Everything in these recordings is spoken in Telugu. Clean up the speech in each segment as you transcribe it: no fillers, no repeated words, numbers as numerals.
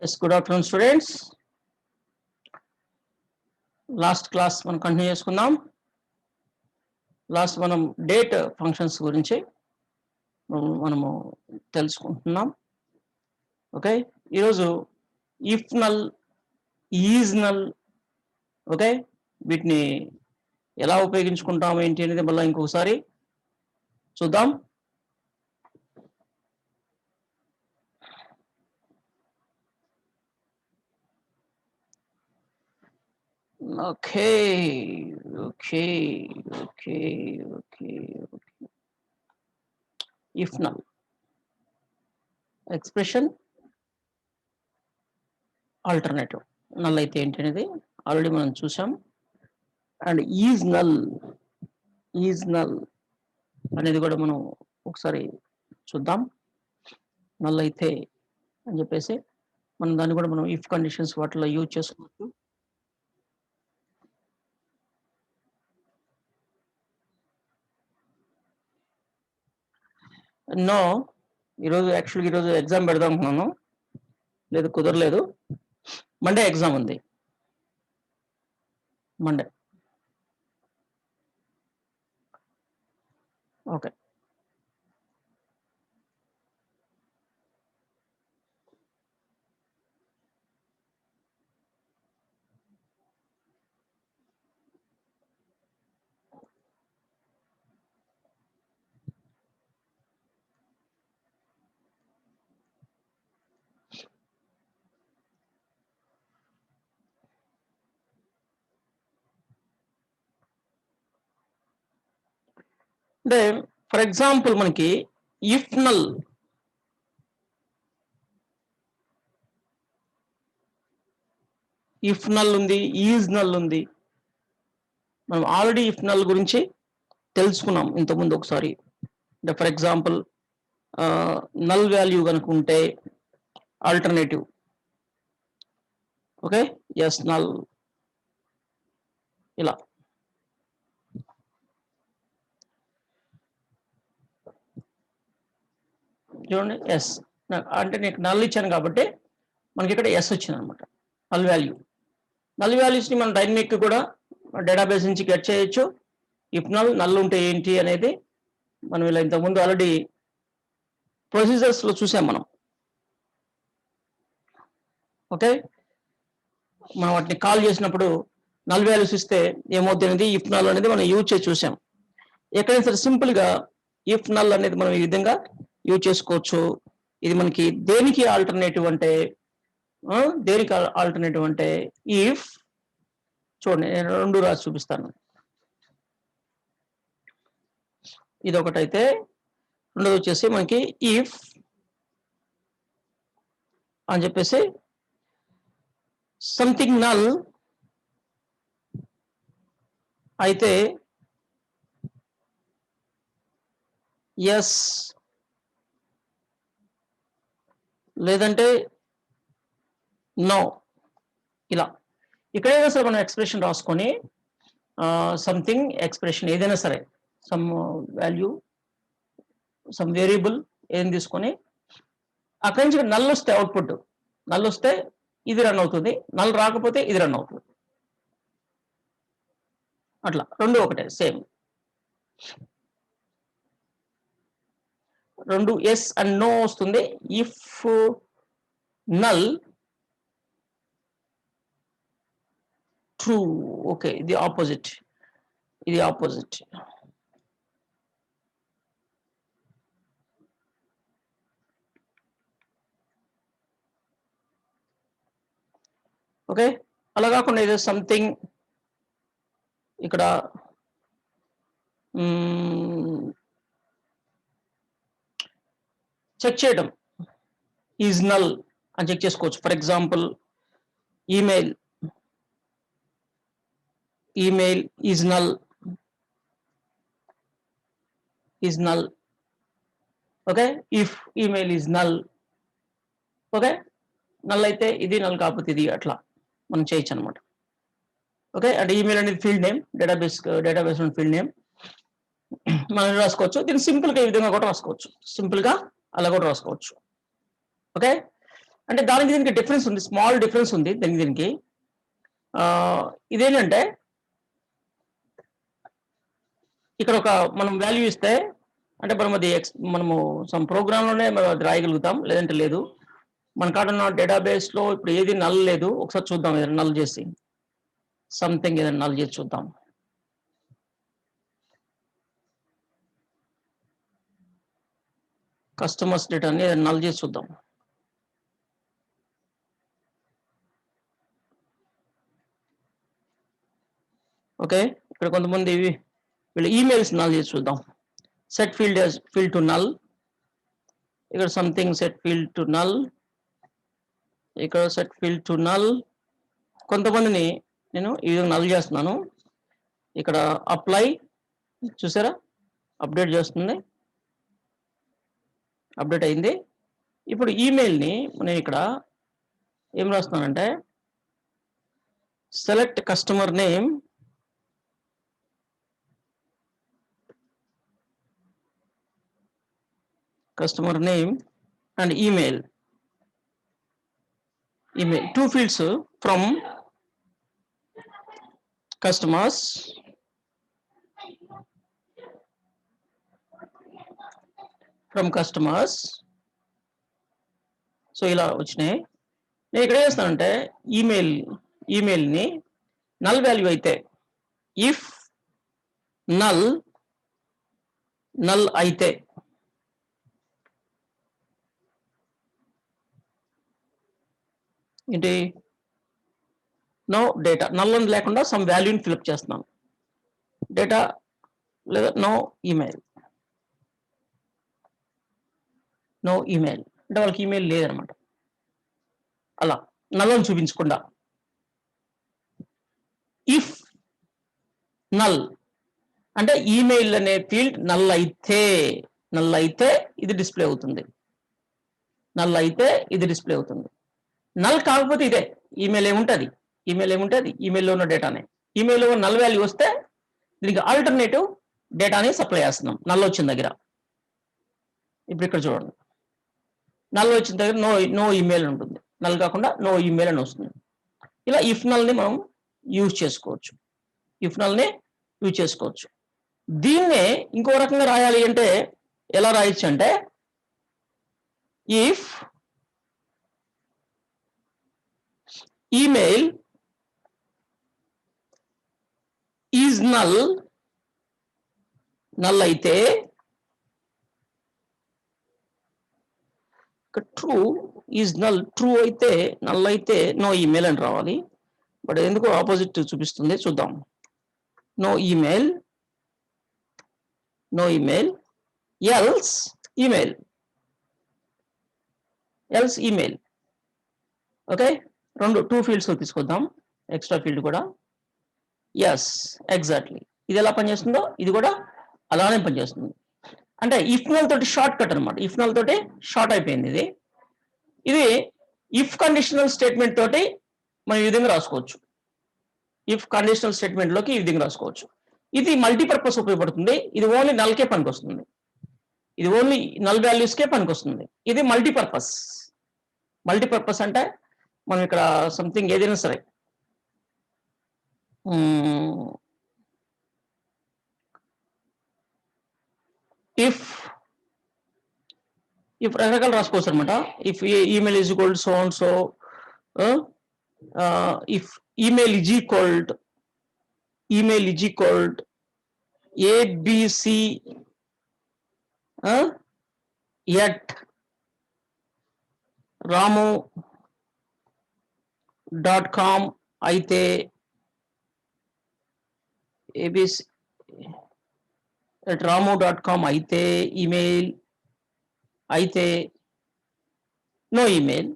Yes, good afternoon, students. Last class మనం కంటిన్యూ చేసుకుందాం. లాస్ట్ మనం డేట్ ఫంక్షన్స్ గురించి మనము తెలుసుకుంటున్నాం. ఓకే, ఈరోజు if null, is null, okay, వీటిని ఎలా ఉపయోగించుకుంటాం ఏంటి అనేది మళ్ళీ ఇంకొకసారి చూద్దాం. Okay. If null expression alternative null అయితే ఏంటి అనేది ఆల్రెడీ మనం చూసాం. అండ్ ఈజ్ నల్ అనేది కూడా మనం ఒకసారి చూద్దాం. నల్ అయితే అని చెప్పేసి మనం దాన్ని కూడా మనం ఇఫ్ కండిషన్స్ వాటిలో యూజ్ చేసుకోవచ్చు. నో, ఈరోజు ఎగ్జామ్ పెడదాం అనుకున్నాను, లేదు కుదరలేదు. మండే ఎగ్జామ్ ఉంది, మండే. ఓకే, అంటే ఫర్ ఎగ్జాంపుల్ మనకి ఇఫ్ నల్ ఉంది, ఈజ్ నల్ ఉంది. మనం ఆల్రెడీ ఇఫ్ నల్ గురించి తెలుసుకున్నాం ఇంతకుముందు ఒకసారి. అంటే ఫర్ ఎగ్జాంపుల్ నల్ వాల్యూ కనుక ఉంటే ఆల్టర్నేటివ్, ఓకే, ఎస్ నల్, ఇలా. చూడండి, ఎస్ అంటే నీకు నల్ ఇచ్చాను కాబట్టి మనకి ఇక్కడ ఎస్ వచ్చింది అనమాట, నల్ వాల్యూ. నల్ వాల్యూస్ని మనం డైనమిక్ కూడా డేటాబేస్ నుంచి గెట్ చేయొచ్చు. ఇఫ్ నల్ ఉంటే ఏంటి అనేది మనం ఇలా ఇంతకుముందు ఆల్రెడీ ప్రొసీజర్స్లో చూసాం మనం. ఓకే, మనం వాటిని కాల్ చేసినప్పుడు నల్ వాల్యూస్ ఇస్తే ఏమవుతుంది అనేది ఇఫ్ నల్ అనేది మనం యూజ్ చేసి చూసాం. ఎక్కడైనా సరే సింపుల్గా ఇఫ్ నల్ అనేది మనం ఈ విధంగా యూజ్ చేసుకోవచ్చు. ఇది మనకి దేనికి ఆల్టర్నేటివ్ అంటే ఇఫ్, చూడండి నేను రెండు రాసి చూపిస్తాను. ఇది ఒకటైతే రెండోది వచ్చేసి మనకి ఇఫ్ అని చెప్పేసి సంథింగ్ నల్ అయితే ఎస్, లేదంటే నో, ఇలా. ఇక్కడైనా సరే మనం ఎక్స్ప్రెషన్ రాసుకొని సంథింగ్ ఎక్స్ప్రెషన్ ఏదైనా సరే, సమ్ వాల్యూ, సమ్ వేరియబుల్ ఏం తీసుకొని అక్కడి నుంచి నల్ వస్తే అవుట్పుట్, నల్ వస్తే ఇది రన్ అవుతుంది, నల్ రాకపోతే ఇది రన్ అవుతుంది. అట్లా రెండు ఒకటే, సేమ్. రెండు ఎస్ అండ్ నో వస్తుంది. ఇఫ్ నల్ ట్రూ, ఓకే, ఇది ఆపోజిట్. ఓకే, అలా కాకుండా ఇది సంథింగ్ ఇక్కడ చెక్ చేయడం, ఈజ్ నల్ అని చెక్ చేసుకోవచ్చు. For example email is null, okay. If email is null, okay, null అయితే ఇది, నల్ కాకపోతే ఇది, అట్లా మనం చేయొచ్చు అనమాట. ఓకే, అంటే ఈమెయిల్ అనేది field name, database field name మనం రాసుకోవచ్చు. దీన్ని సింపుల్గా ఈ విధంగా కూడా రాసుకోవచ్చు, సింపుల్గా అలా కూడా రాసుకోవచ్చు. ఓకే, అంటే దానికి దీనికి డిఫరెన్స్ ఉంది, స్మాల్ డిఫరెన్స్ ఉంది దీనికి. ఇదేంటంటే ఇక్కడ ఒక మనం వాల్యూ ఇస్తే అంటే మనం అది మనము సమ్ ప్రోగ్రామ్లోనే మనం అది రాయగలుగుతాం, లేదంటే లేదు. మన కాడ ఉన్న డేటాబేస్లో ఇప్పుడు ఏది నల్ లేదు. ఒకసారి చూద్దాం, ఏదైనా నల్ చేసి సంథింగ్ ఏదైనా నల్ చేసి చూద్దాం. కస్టమర్స్ డేటాని ఏదైనా నల్ చేసి చూద్దాం. ఓకే, ఇక్కడ కొంతమంది వీళ్ళు ఈమెయిల్స్ నల్ చేసి చూద్దాం. సెట్ ఫీల్డ్ టు నల్, ఇక్కడ something set field to null, ఇక్కడ సెట్ ఫీల్డ్ టు నల్. కొంతమందిని నేను ఈ విధంగా నల్ చేస్తున్నాను. ఇక్కడ అప్లై చూసారా, అప్డేట్ చేస్తుంది, అప్డేట్ అయింది. ఇప్పుడు ఈమెయిల్ని నేను ఇక్కడ ఏం రాస్తున్నానంటే select customer name, and email. 2 fields from customers, so ఇలా వచ్చినాయి. నేను ఇక్కడ చేస్తానంటే ఈమెయిల్ని నల్ వాల్యూ అయితే, ఇఫ్ నల్ అయితే ఏంటి, నో డేటా, నల్ అని లేకుండా సమ్ వాల్యూని ఫిల్అప్ చేస్తున్నాను. డేటా లేదా నో ఈమెయిల్ అంటే వాళ్ళకి ఈమెయిల్ లేదనమాట. అలా నల్లని చూపించకుండా. ఇఫ్ నల్ అంటే ఈమెయిల్ అనే ఫీల్డ్ నల్ అయితే ఇది డిస్ప్లే అవుతుంది. నల్ కాకపోతే ఇదే ఈమెయిల్ ఏముంటుంది, ఈమెయిల్లో ఉన్న డేటానే. ఈమెయిల్లో నల్ వాల్యూ వస్తే దీనికి ఆల్టర్నేటివ్ డేటాని సప్లై చేస్తున్నాం. నల్ వచ్చిన దగ్గర ఇప్పుడు ఇక్కడ చూడండి, నల్ వచ్చిన దగ్గర నో ఈమెయిల్ ఉంటుంది, నల్ కాకుండా నో ఈమెయిల్ అని వస్తుంది. ఇలా ఇఫ్ నల్ని మనం యూజ్ చేసుకోవచ్చు. దీన్నే ఇంకో రకంగా రాయాలి అంటే ఎలా రాయొచ్చు అంటే, ఇఫ్ ఈమెయిల్ ఈజ్ నల్ అయితే ట్రూ అయితే నల్ అయితే నో ఈమెయిల్ అని రావాలి. బట్ ఎందుకు ఆపోజిట్ చూపిస్తుంది చూద్దాం. No email else email. Okay, 2 fields తీసుకొద్దాం, ఎక్స్ట్రా ఫీల్డ్ కూడా. ఎస్, ఎగ్జాక్ట్లీ ఇది ఎలా పనిచేస్తుందో ఇది కూడా అలానే పనిచేస్తుంది. అంటే ఇఫ్ నల్ తోటి షార్ట్ కట్ అనమాట. ఇఫ్ నల్ తోటి షార్ట్ అయిపోయింది. ఇది ఇఫ్ కండిషనల్ స్టేట్మెంట్ తోటి మనం ఈ విధంగా రాసుకోవచ్చు. ఇఫ్ కండిషనల్ స్టేట్మెంట్ లోకి ఈ విధంగా రాసుకోవచ్చు. ఇది మల్టీపర్పస్ ఉపయోగపడుతుంది. ఇది ఓన్లీ నల్కే పనికొస్తుంది, ఇది ఓన్లీ నల్ వాల్యూస్కే పనికొస్తుంది. ఇది మల్టీపర్పస్ అంటే మనం ఇక్కడ సంథింగ్ ఏదైనా సరే ఇఫ్ రకరకాలు రాసుకోవచ్చు అనమాట. If email is equal so and so, if email is equalled ABC at ramu.com అయితే ABC at ramu.com అయితే ఈమెయిల్ అయితే నో ఈమెయిల్,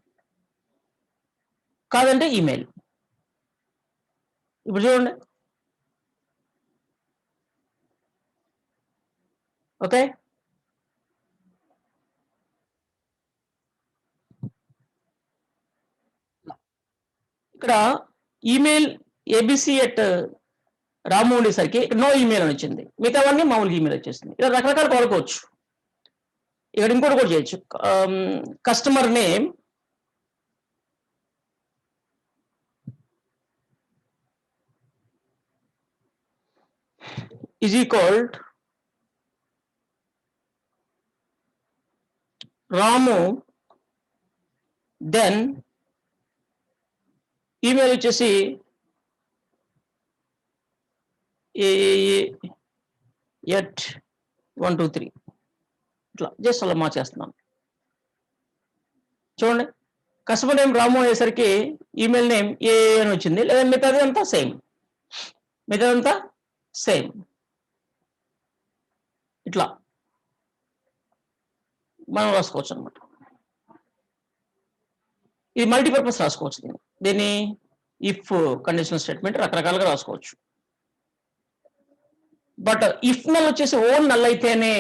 కాదంటే ఈమెయిల్. ఇప్పుడు చూడండి, ఓకే. ఇక్కడ ఈమెయిల్ ABC at రాము ఉండేసరికి ఇక్కడ నో ఈమెయిల్ అని వచ్చింది, మిగతావన్నీ మామూలుగా ఈమెయిల్ వచ్చేస్తుంది. ఇలా రకరకాలు వాడుకోవచ్చు. ఇక్కడ ఇంకోటి కూడా చేయొచ్చు, customer name is equal Ramu, then email వచ్చేసి AAA@123 ఇట్లా జస్ట్ అలా మార్చేస్తున్నాను. చూడండి, కస్టమర్ నేమ్ రాము అయ్యేసరికి ఈమెయిల్ నేమ్ ఏ అని వచ్చింది, లేదా మిగతాది అంతా సేమ్, మిగతాదంతా సేమ్. ఇట్లా మనం రాసుకోవచ్చు అనమాట. ఇది మల్టీపర్పస్ రాసుకోవచ్చు. దీన్ని ఇఫ్ కండిషనల్ స్టేట్మెంట్ రకరకాలుగా రాసుకోవచ్చు. బట్ ఇఫ్ నల్ వచ్చేసి ఓన్ నల్ అయితేనే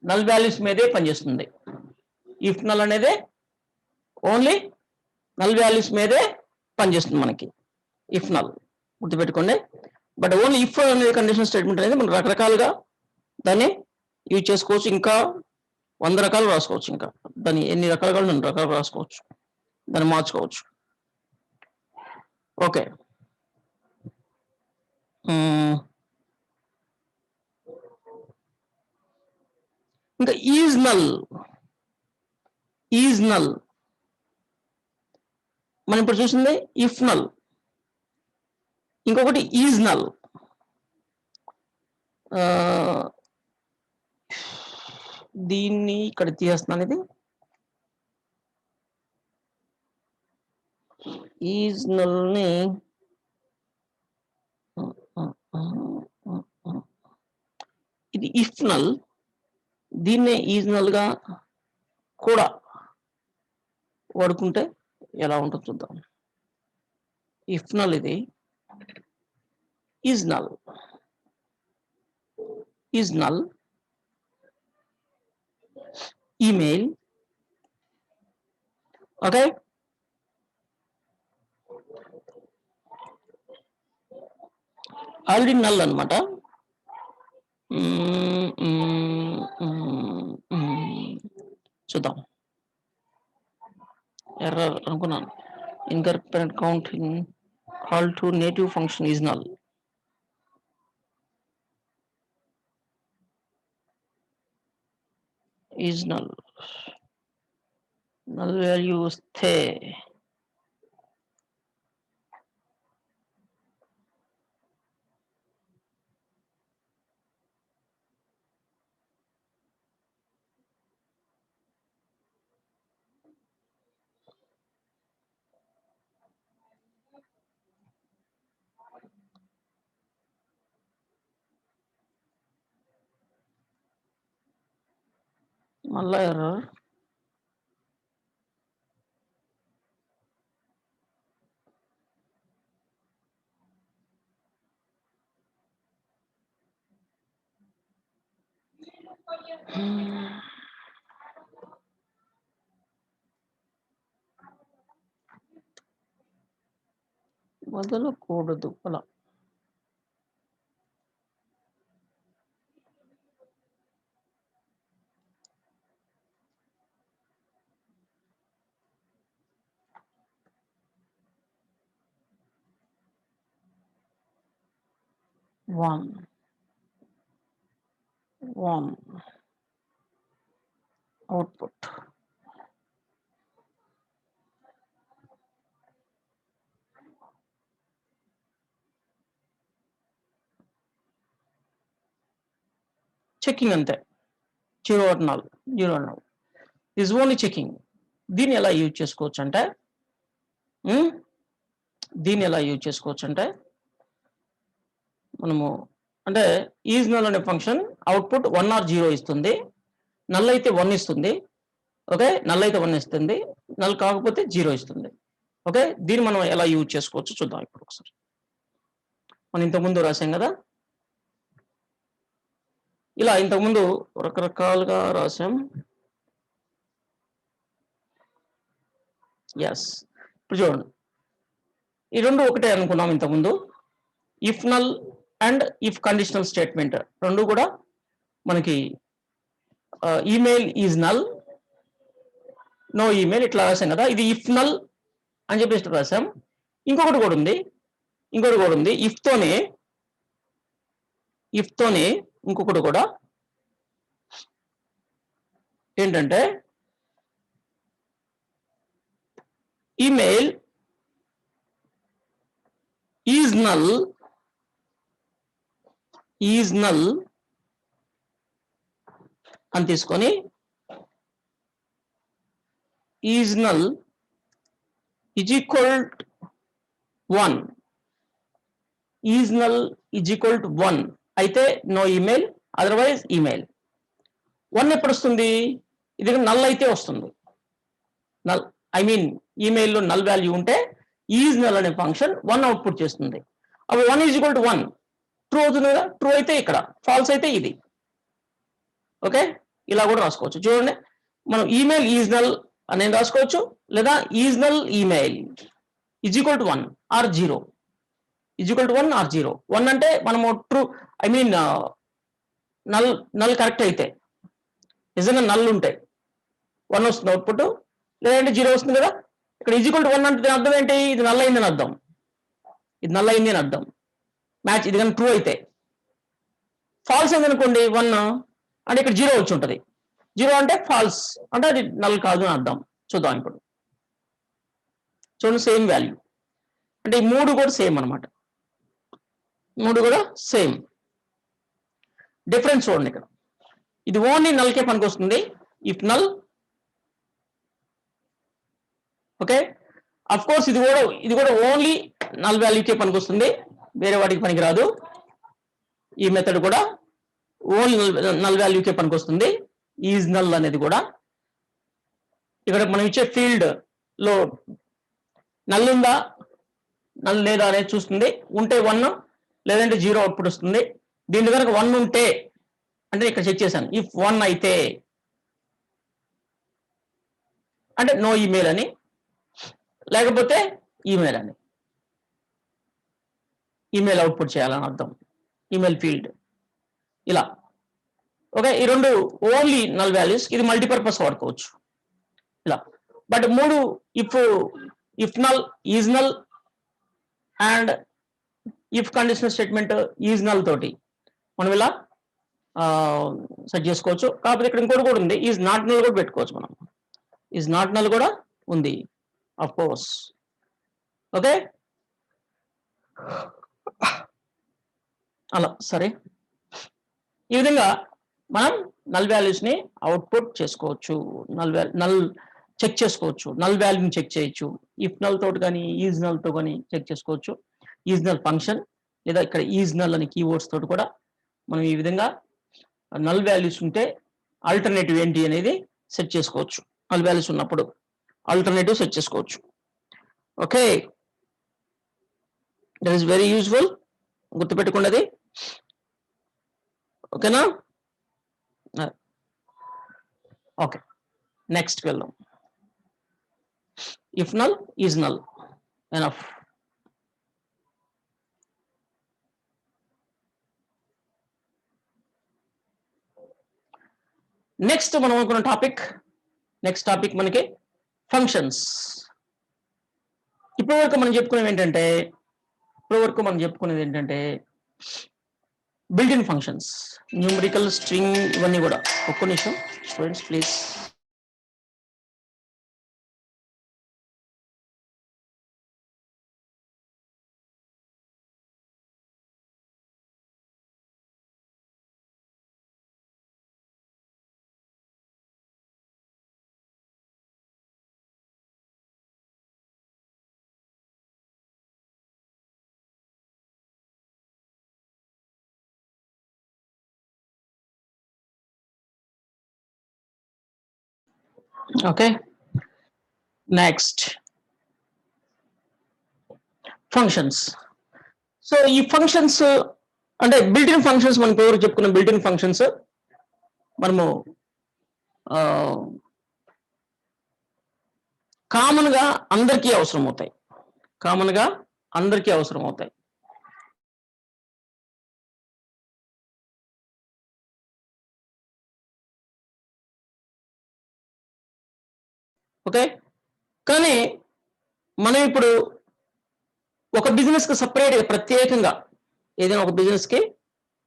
నల్ వాల్యూస్ మీదే పనిచేస్తుంది. ఇఫ్ నల్ అనేది ఓన్లీ నల్ వాల్యూస్ మీదే పనిచేస్తుంది మనకి, ఇఫ్ నల్ గుర్తుపెట్టుకోండి. బట్ ఓన్లీ ఇఫ్ అనేది కండిషనల్ స్టేట్మెంట్ అనేది మనం రకరకాలుగా దాన్ని యూజ్ చేసుకోవచ్చు. ఇంకా 100 రకాలు రాసుకోవచ్చు. ఇంకా దాన్ని ఎన్ని రకాలుగా 2 రకాలు రాసుకోవచ్చు, దాన్ని మార్చుకోవచ్చు. ఓకే, ఇంకా ఈజ్ నల్ మనం ఇప్పుడు చూసింది ఇఫ్ నల్. ఇంకొకటి ఈజ్ నల్. దీన్ని ఇక్కడ తీసేస్తున్నాను. ఇది ఈజ్ నల్ని ఇది ఇఫ్ నల్, దీన్నే ఈజ్ నల్ గా కూడా వాడుకుంటే ఎలా ఉంటుందో చూద్దాం. ఇఫ్ నల్ ఇది is null, email. Okay, already null అనమాట. చూద్దాం. ఎర్రర్ అనుకున్నాను. Incorrect count in call to native function is null. Is null value వస్తే మళ్ళా ఎర్రర్. వదలకూడదు అలా. One output. చెకింగ్ అంతే, 0 or null, 0 or null is only checking. దీన్ని ఎలా యూజ్ చేసుకోవచ్చు అంటే మనము అంటే ఈజ్ నల్ అనే ఫంక్షన్ అవుట్పుట్ 1 or 0 ఇస్తుంది. నల్ అయితే 1 ఇస్తుంది. ఓకే, నల్ అయితే 1 ఇస్తుంది, నల్ కాకపోతే 0 ఇస్తుంది. ఓకే, దీన్ని మనం ఎలా యూజ్ చేసుకోవచ్చు చూద్దాం ఇప్పుడు ఒకసారి. మనం ఇంతకుముందు రాసాం కదా, ఇలా ఇంతకుముందు రకరకాలుగా రాసాం. ఎస్, ఇప్పుడు చూడండి, ఈ రెండు ఒకటే అనుకున్నాం ఇంతకుముందు. If null and if conditional statement రెండు కూడా మనకి email is null, no email ఇట్లా రాసాం కదా. ఇది ఇఫ్ నల్ అని చెప్పేసి రాసాం. ఇంకొకటి కూడా ఉంది, ఇఫ్ తోనే ఇఫ్ తోనే ఇంకొకటి కూడా ఏంటంటే ఈమెయిల్ ఈజ్ నల్ అని తీసుకొని is null is equal 1 is null is equal to 1 అయితే నో ఈమెయిల్, అదర్వైజ్ ఈమెయిల్. 1 ఎప్పుడు వస్తుంది? ఇది నల్ అయితే వస్తుంది. నల్ ఐ మీన్ ఈమెయిల్లో నల్ వాల్యూ ఉంటే ఈజ్ నల్ అనే ఫంక్షన్ 1 అవుట్పుట్ చేస్తుంది. అప్పుడు 1 ఈజ్ ఈక్వల్ టు 1 ట్రూ అవుతుంది కదా. ట్రూ అయితే ఇక్కడ, ఫాల్స్ అయితే ఇది. ఓకే, ఇలా కూడా రాసుకోవచ్చు. చూడండి, మనం ఈమెయిల్ ఈజ్ నల్ అనేది రాసుకోవచ్చు, లేదా is null email is equal to 1 or 0, is equal to 1 or 0. 1 అంటే మనము true I mean null correct అయితే, నిజంగా నల్ ఉంటాయి 1 వస్తుంది అవుట్పుట్, లేదంటే 0 వస్తుంది కదా. ఇక్కడ ఈజ్ ఈక్వల్ టు 1 అంటే అర్థం ఏంటి? ఇది నల్ అయిందని అర్థం, ఇది నల్ అయింది అని అర్థం. మ్యాచ్ ఇది కానీ ట్రూ అయితే. ఫాల్స్ అయింది అనుకోండి 1 అంటే ఇక్కడ 0 వచ్చి ఉంటుంది. 0 అంటే ఫాల్స్, అంటే అది నల్ కాదు అని అర్థం. చూద్దాం ఇప్పుడు. చూడండి, సేమ్ వాల్యూ అంటే ఈ 3 కూడా సేమ్ అనమాట. 3 కూడా సేమ్. డిఫరెన్స్ చూడండి ఇక్కడ. ఇది ఓన్లీ నల్కే పనికి వస్తుంది. If null, okay. Of course ఇది కూడా ఓన్లీ నల్ వాల్యూకే పనికి వస్తుంది, వేరే వాటికి పనికి రాదు. ఈ మెథడ్ కూడా ఓన్లీ నల్ వాల్యూకే పనికి వస్తుంది. ఈజ్ నల్ అనేది కూడా ఇక్కడ మనం ఇచ్చే ఫీల్డ్ లో నల్ ఉందా నల్ లేదా అనేది చూస్తుంది. ఉంటే 1, లేదంటే 0 అవుట్పుట్ వస్తుంది. దీంట్లో కనుక 1 ఉంటే అంటే ఇక్కడ చెక్ చేశాను, ఇఫ్ 1 అయితే అంటే నో ఈమెయిల్ అని, లేకపోతే ఈమెయిల్ అని, ఈమెయిల్ అవుట్పుట్ చేయాలని అర్థం. ఈమెయిల్ ఫీల్డ్ ఇలా. ఓకే, ఈ 2 ఓన్లీ నల్ వాల్యూస్. ఇది మల్టీపర్పస్ వాడుకోవచ్చు ఇలా. But 3 if null, is null and if conditional statement is null తోటి మనం ఇలా సెట్ చేసుకోవచ్చు. కాకపోతే ఇక్కడ ఇంకోటి కూడా ఉంది, ఈజ్ నాట్ నల్ కూడా పెట్టుకోవచ్చు మనం. ఈజ్ నాట్ నల్ కూడా ఉంది ఆఫ్ కోర్స్. ఓకే, అలా సరే. ఈ విధంగా మనం నల్ వాల్యూస్ ని అవుట్పుట్ చేసుకోవచ్చు, నల్ చెక్ చేసుకోవచ్చు, నల్ వాల్యూని చెక్ చేయొచ్చు. ఇఫ్ నల్ తోటి కానీ ఈజ్ నల్ తో కానీ చెక్ చేసుకోవచ్చు. ఈజ్ నల్ ఫంక్షన్ లేదా ఇక్కడ ఈజ్ నల్ అని కీవర్డ్స్ తోటి కూడా మనం ఈ విధంగా నల్ వాల్యూస్ ఉంటే ఆల్టర్నేటివ్ ఏంటి అనేది సెట్ చేసుకోవచ్చు. నల్ వాల్యూస్ ఉన్నప్పుడు ఆల్టర్నేటివ్ సెట్ చేసుకోవచ్చు. Okay, that is very useful, గుర్తుపెట్టుకున్నది. ఓకేనా? ఓకే, నెక్స్ట్ వెళ్దాం. If null, is null, enough. Next మనం అనుకున్న నెక్స్ట్ టాపిక్ మనకి ఫంక్షన్స్. ఇప్పటివరకు మనం చెప్పుకునేది ఏంటంటే బిల్ట్-ఇన్ ఫంక్షన్స్, న్యూమరికల్, స్ట్రింగ్, ఇవన్నీ కూడా. ఒక్క నిమిషం students please. Okay, next functions. So ఈ ఫంక్షన్స్ అంటే బిల్ట్-ఇన్ ఫంక్షన్స్, మనం ఎవరు చెప్పుకున్న బిల్ట్-ఇన్ ఫంక్షన్స్ మనము కామన్ గా అందరికీ అవసరం అవుతాయి. ఓకే, కానీ మనం ఇప్పుడు ఒక బిజినెస్ కి సపరేట్గా ప్రత్యేకంగా ఏదైనా ఒక బిజినెస్ కి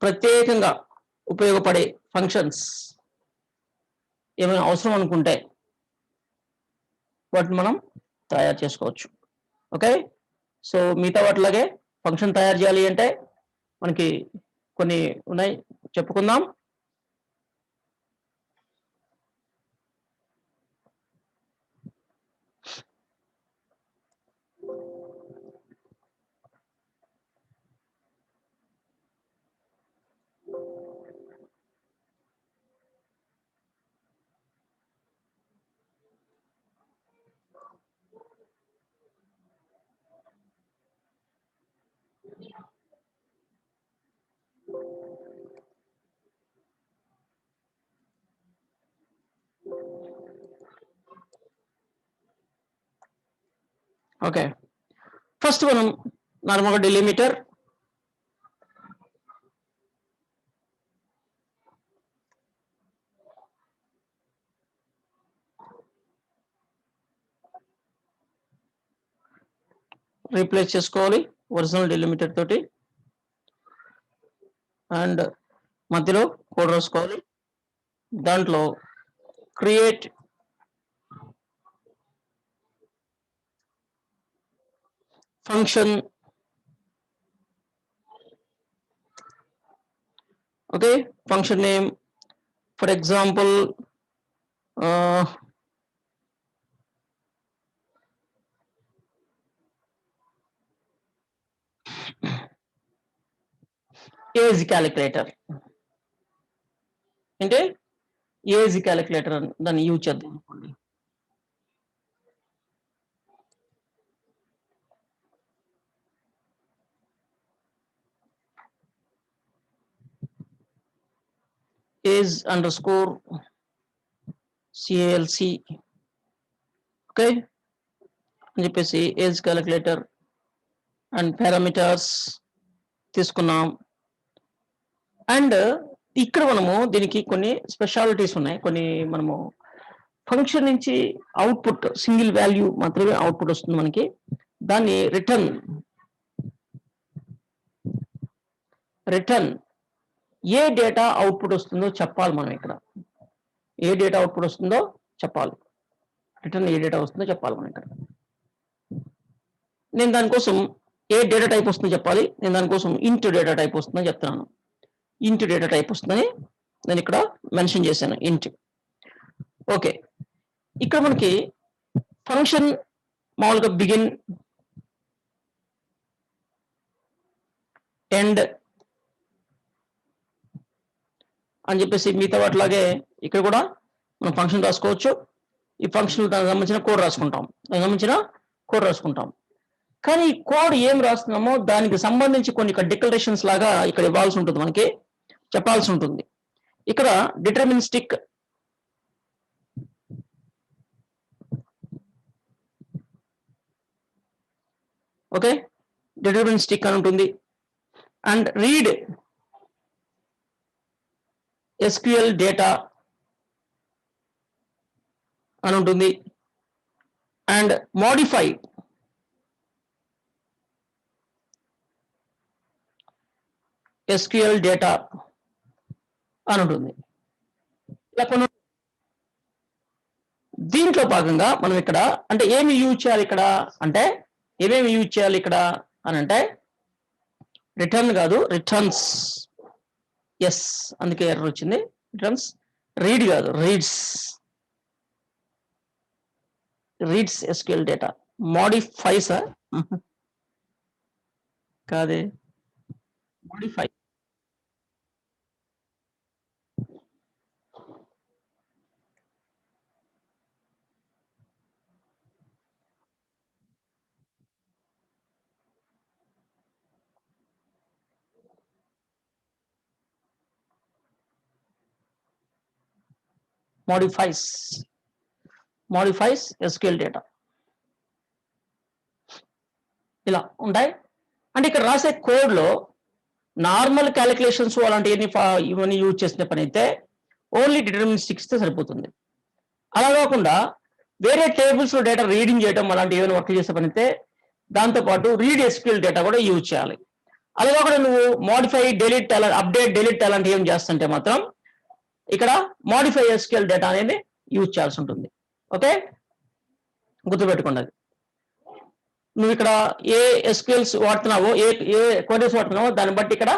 ప్రత్యేకంగా ఉపయోగపడే ఫంక్షన్స్ ఏమైనా అవసరం అనుకుంటే వాటిని మనం తయారు చేసుకోవచ్చు. ఓకే, సో మిగతా వాటిలాగే ఫంక్షన్ తయారు చేయాలి అంటే మనకి కొన్ని ఉన్నాయి, చెప్పుకుందాం. ఓకే, ఫస్ట్ మనం నార్మల్గా డెలిమిటర్, రీప్లేస్ చేసుకోవాలి ఒరిజినల్ డెలిమిటర్ తోటి, అండ్ మధ్యలో కోడ్ రాసుకోవాలి. దాంట్లో create function, okay, function name, for example, age calculator అంటే ఏజ్ క్యాలిక్యులేటర్ దాన్ని యూజ్ చేద్దాం అనుకోండి. Age under score CALC, okay అని చెప్పేసి ఏజ్ క్యాలిక్యులేటర్ అండ్ పారామీటర్స్ తీసుకున్నాం. అండ్ ఇక్కడ మనము దీనికి కొన్ని స్పెషాలిటీస్ ఉన్నాయి. కొన్ని మనము ఫంక్షన్ నుంచి అవుట్పుట్ సింగిల్ వాల్యూ మాత్రమే అవుట్పుట్ వస్తుంది మనకి. దాన్ని రిటర్న్ ఏ డేటా అవుట్పుట్ వస్తుందో చెప్పాలి. మనం ఇక్కడ ఏ డేటా అవుట్పుట్ వస్తుందో చెప్పాలి. రిటర్న్ ఏ డేటా వస్తుందో చెప్పాలి మనం ఇక్కడ. నేను దానికోసం ఏ డేటా టైప్ వస్తుందో చెప్పాలి. నేను దానికోసం ఇంట్ డేటా టైప్ వస్తుందని చెప్తున్నాను. ఇంట్ డేటా టైప్ వస్తుందని నేను ఇక్కడ మెన్షన్ చేశాను, ఇంట్. ఓకే, ఇక్కడ మనకి ఫంక్షన్ మామూలుగా బిగిన్, ఎండ్ అని చెప్పేసి మిగతా వాటిలాగే ఇక్కడ కూడా మనం ఫంక్షన్ రాసుకోవచ్చు. ఈ ఫంక్షన్ దానికి సంబంధించిన కోడ్ రాసుకుంటాం. కానీ ఈ కోడ్ ఏం రాస్తున్నామో దానికి సంబంధించి కొన్ని డిక్లరేషన్స్ లాగా ఇక్కడ ఇవ్వాల్సి ఉంటుంది, మనకి చెప్పాల్సి ఉంటుంది. ఇక్కడ డిటర్మినిస్టిక్ ఓకే, డిటర్మినిస్టిక్ అని ఉంటుంది. అండ్ రీడ్ SQL డేటా అని ఉంటుంది. అండ్ మోడిఫై SQL డేటా అని ఉంటుంది. దీంట్లో భాగంగా మనం ఇక్కడ అంటే ఏమి యూజ్ చేయాలి ఇక్కడ అంటే ఏమేమి యూజ్ చేయాలి ఇక్కడ అని అంటే రిటర్న్ కాదు, రిటర్న్స్. ఎస్, అందుకే ఎర్రర్ వచ్చింది. రిటర్న్స్, రీడ్ కాదు, రీడ్స్ SQL డేటా. మోడిఫైస్ కాదే, మోడిఫై modifies SQL డేటా ఇలా ఉంటాయి. అంటే ఇక్కడ రాసే కోడ్ లో నార్మల్ క్యాలిక్యులేషన్స్ ఇవన్నీ యూజ్ చేసిన పని అయితే ఓన్లీ డిటర్మినిస్టిక్స్ తో సరిపోతుంది. అలా కాకుండా వేరే టేబుల్స్ లో డేటా రీడింగ్ చేయడం అలాంటి ఏమైనా వర్క్ చేసే పని అయితే దాంతోపాటు రీడ్ SQL డేటా కూడా యూజ్ చేయాలి. అలాగే కూడా నువ్వు మోడిఫై డెలిట్ అప్డేట్ డెలిట్ అలాంటివి ఏం చేస్తుంటే మాత్రం ఇక్కడ మోడిఫై ఎస్క్యూఎల్ డేటా అనేది యూజ్ చేయాల్సి ఉంటుంది. ఓకే, గుర్తుపెట్టుకున్నది. నువ్వు ఇక్కడ ఏ ఎస్క్యూఎల్స్ వాడుతున్నావో, ఏ క్వరీస్ వాడుతున్నావో దాన్ని బట్టి ఇక్కడ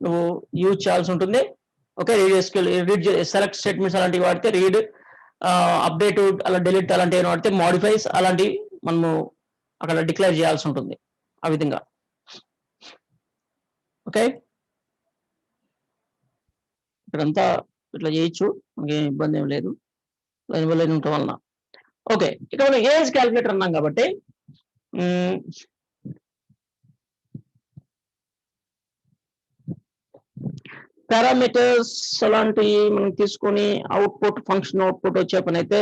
నువ్వు యూజ్ చేయాల్సి ఉంటుంది. ఓకే, రీడ్ సెలెక్ట్ స్టేట్మెంట్స్ అలాంటివి వాడితే రీడ్, అప్డేట్ అలా డెలిట్ అలాంటివి వాడితే మోడిఫైస్ అలాంటివి మనము అక్కడ డిక్లేర్ చేయాల్సి ఉంటుంది. ఆ విధంగా. ఓకే, ఇక్కడంతా ఇట్లా చేయొచ్చు, ఇంకేం ఇబ్బంది ఏం లేదు దానివల్ల ఉండటం వలన. ఓకే, ఇక్కడ మనం ఏజ్ క్యాలిక్యులేటర్ అన్నాం కాబట్టి పారామీటర్స్ అలాంటివి మనం తీసుకొని అవుట్పుట్ ఫంక్షన్ అవుట్పుట్ వచ్చే పని అయితే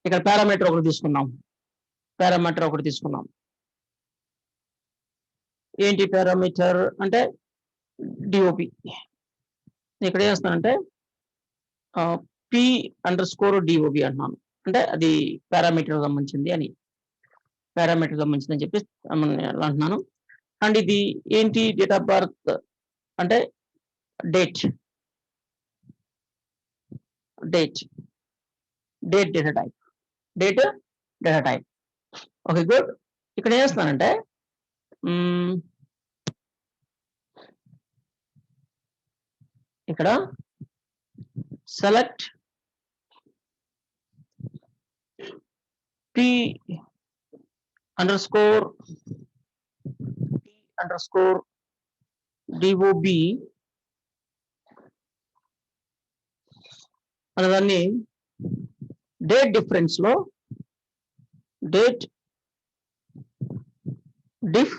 ఇక్కడ పారామీటర్ ఒకటి తీసుకున్నాం. ఏంటి పారామీటర్ అంటే డిఓపి. ఇక్కడ ఏం చేస్తానంటే p_DOB అంటున్నాను, అంటే అది పారామీటర్ సంబంధించింది అని చెప్పి అంటున్నాను. అండ్ ఇది ఏంటి, డేట్ ఆఫ్ బర్త్ అంటే date data type. Okay, good. ఇక్కడ ఏం చేస్తానంటే ఇక్కడ సెలెక్ట్ p_DOB అనేదాన్ని డేట్ డిఫరెన్స్ లో డేట్ డిఫ్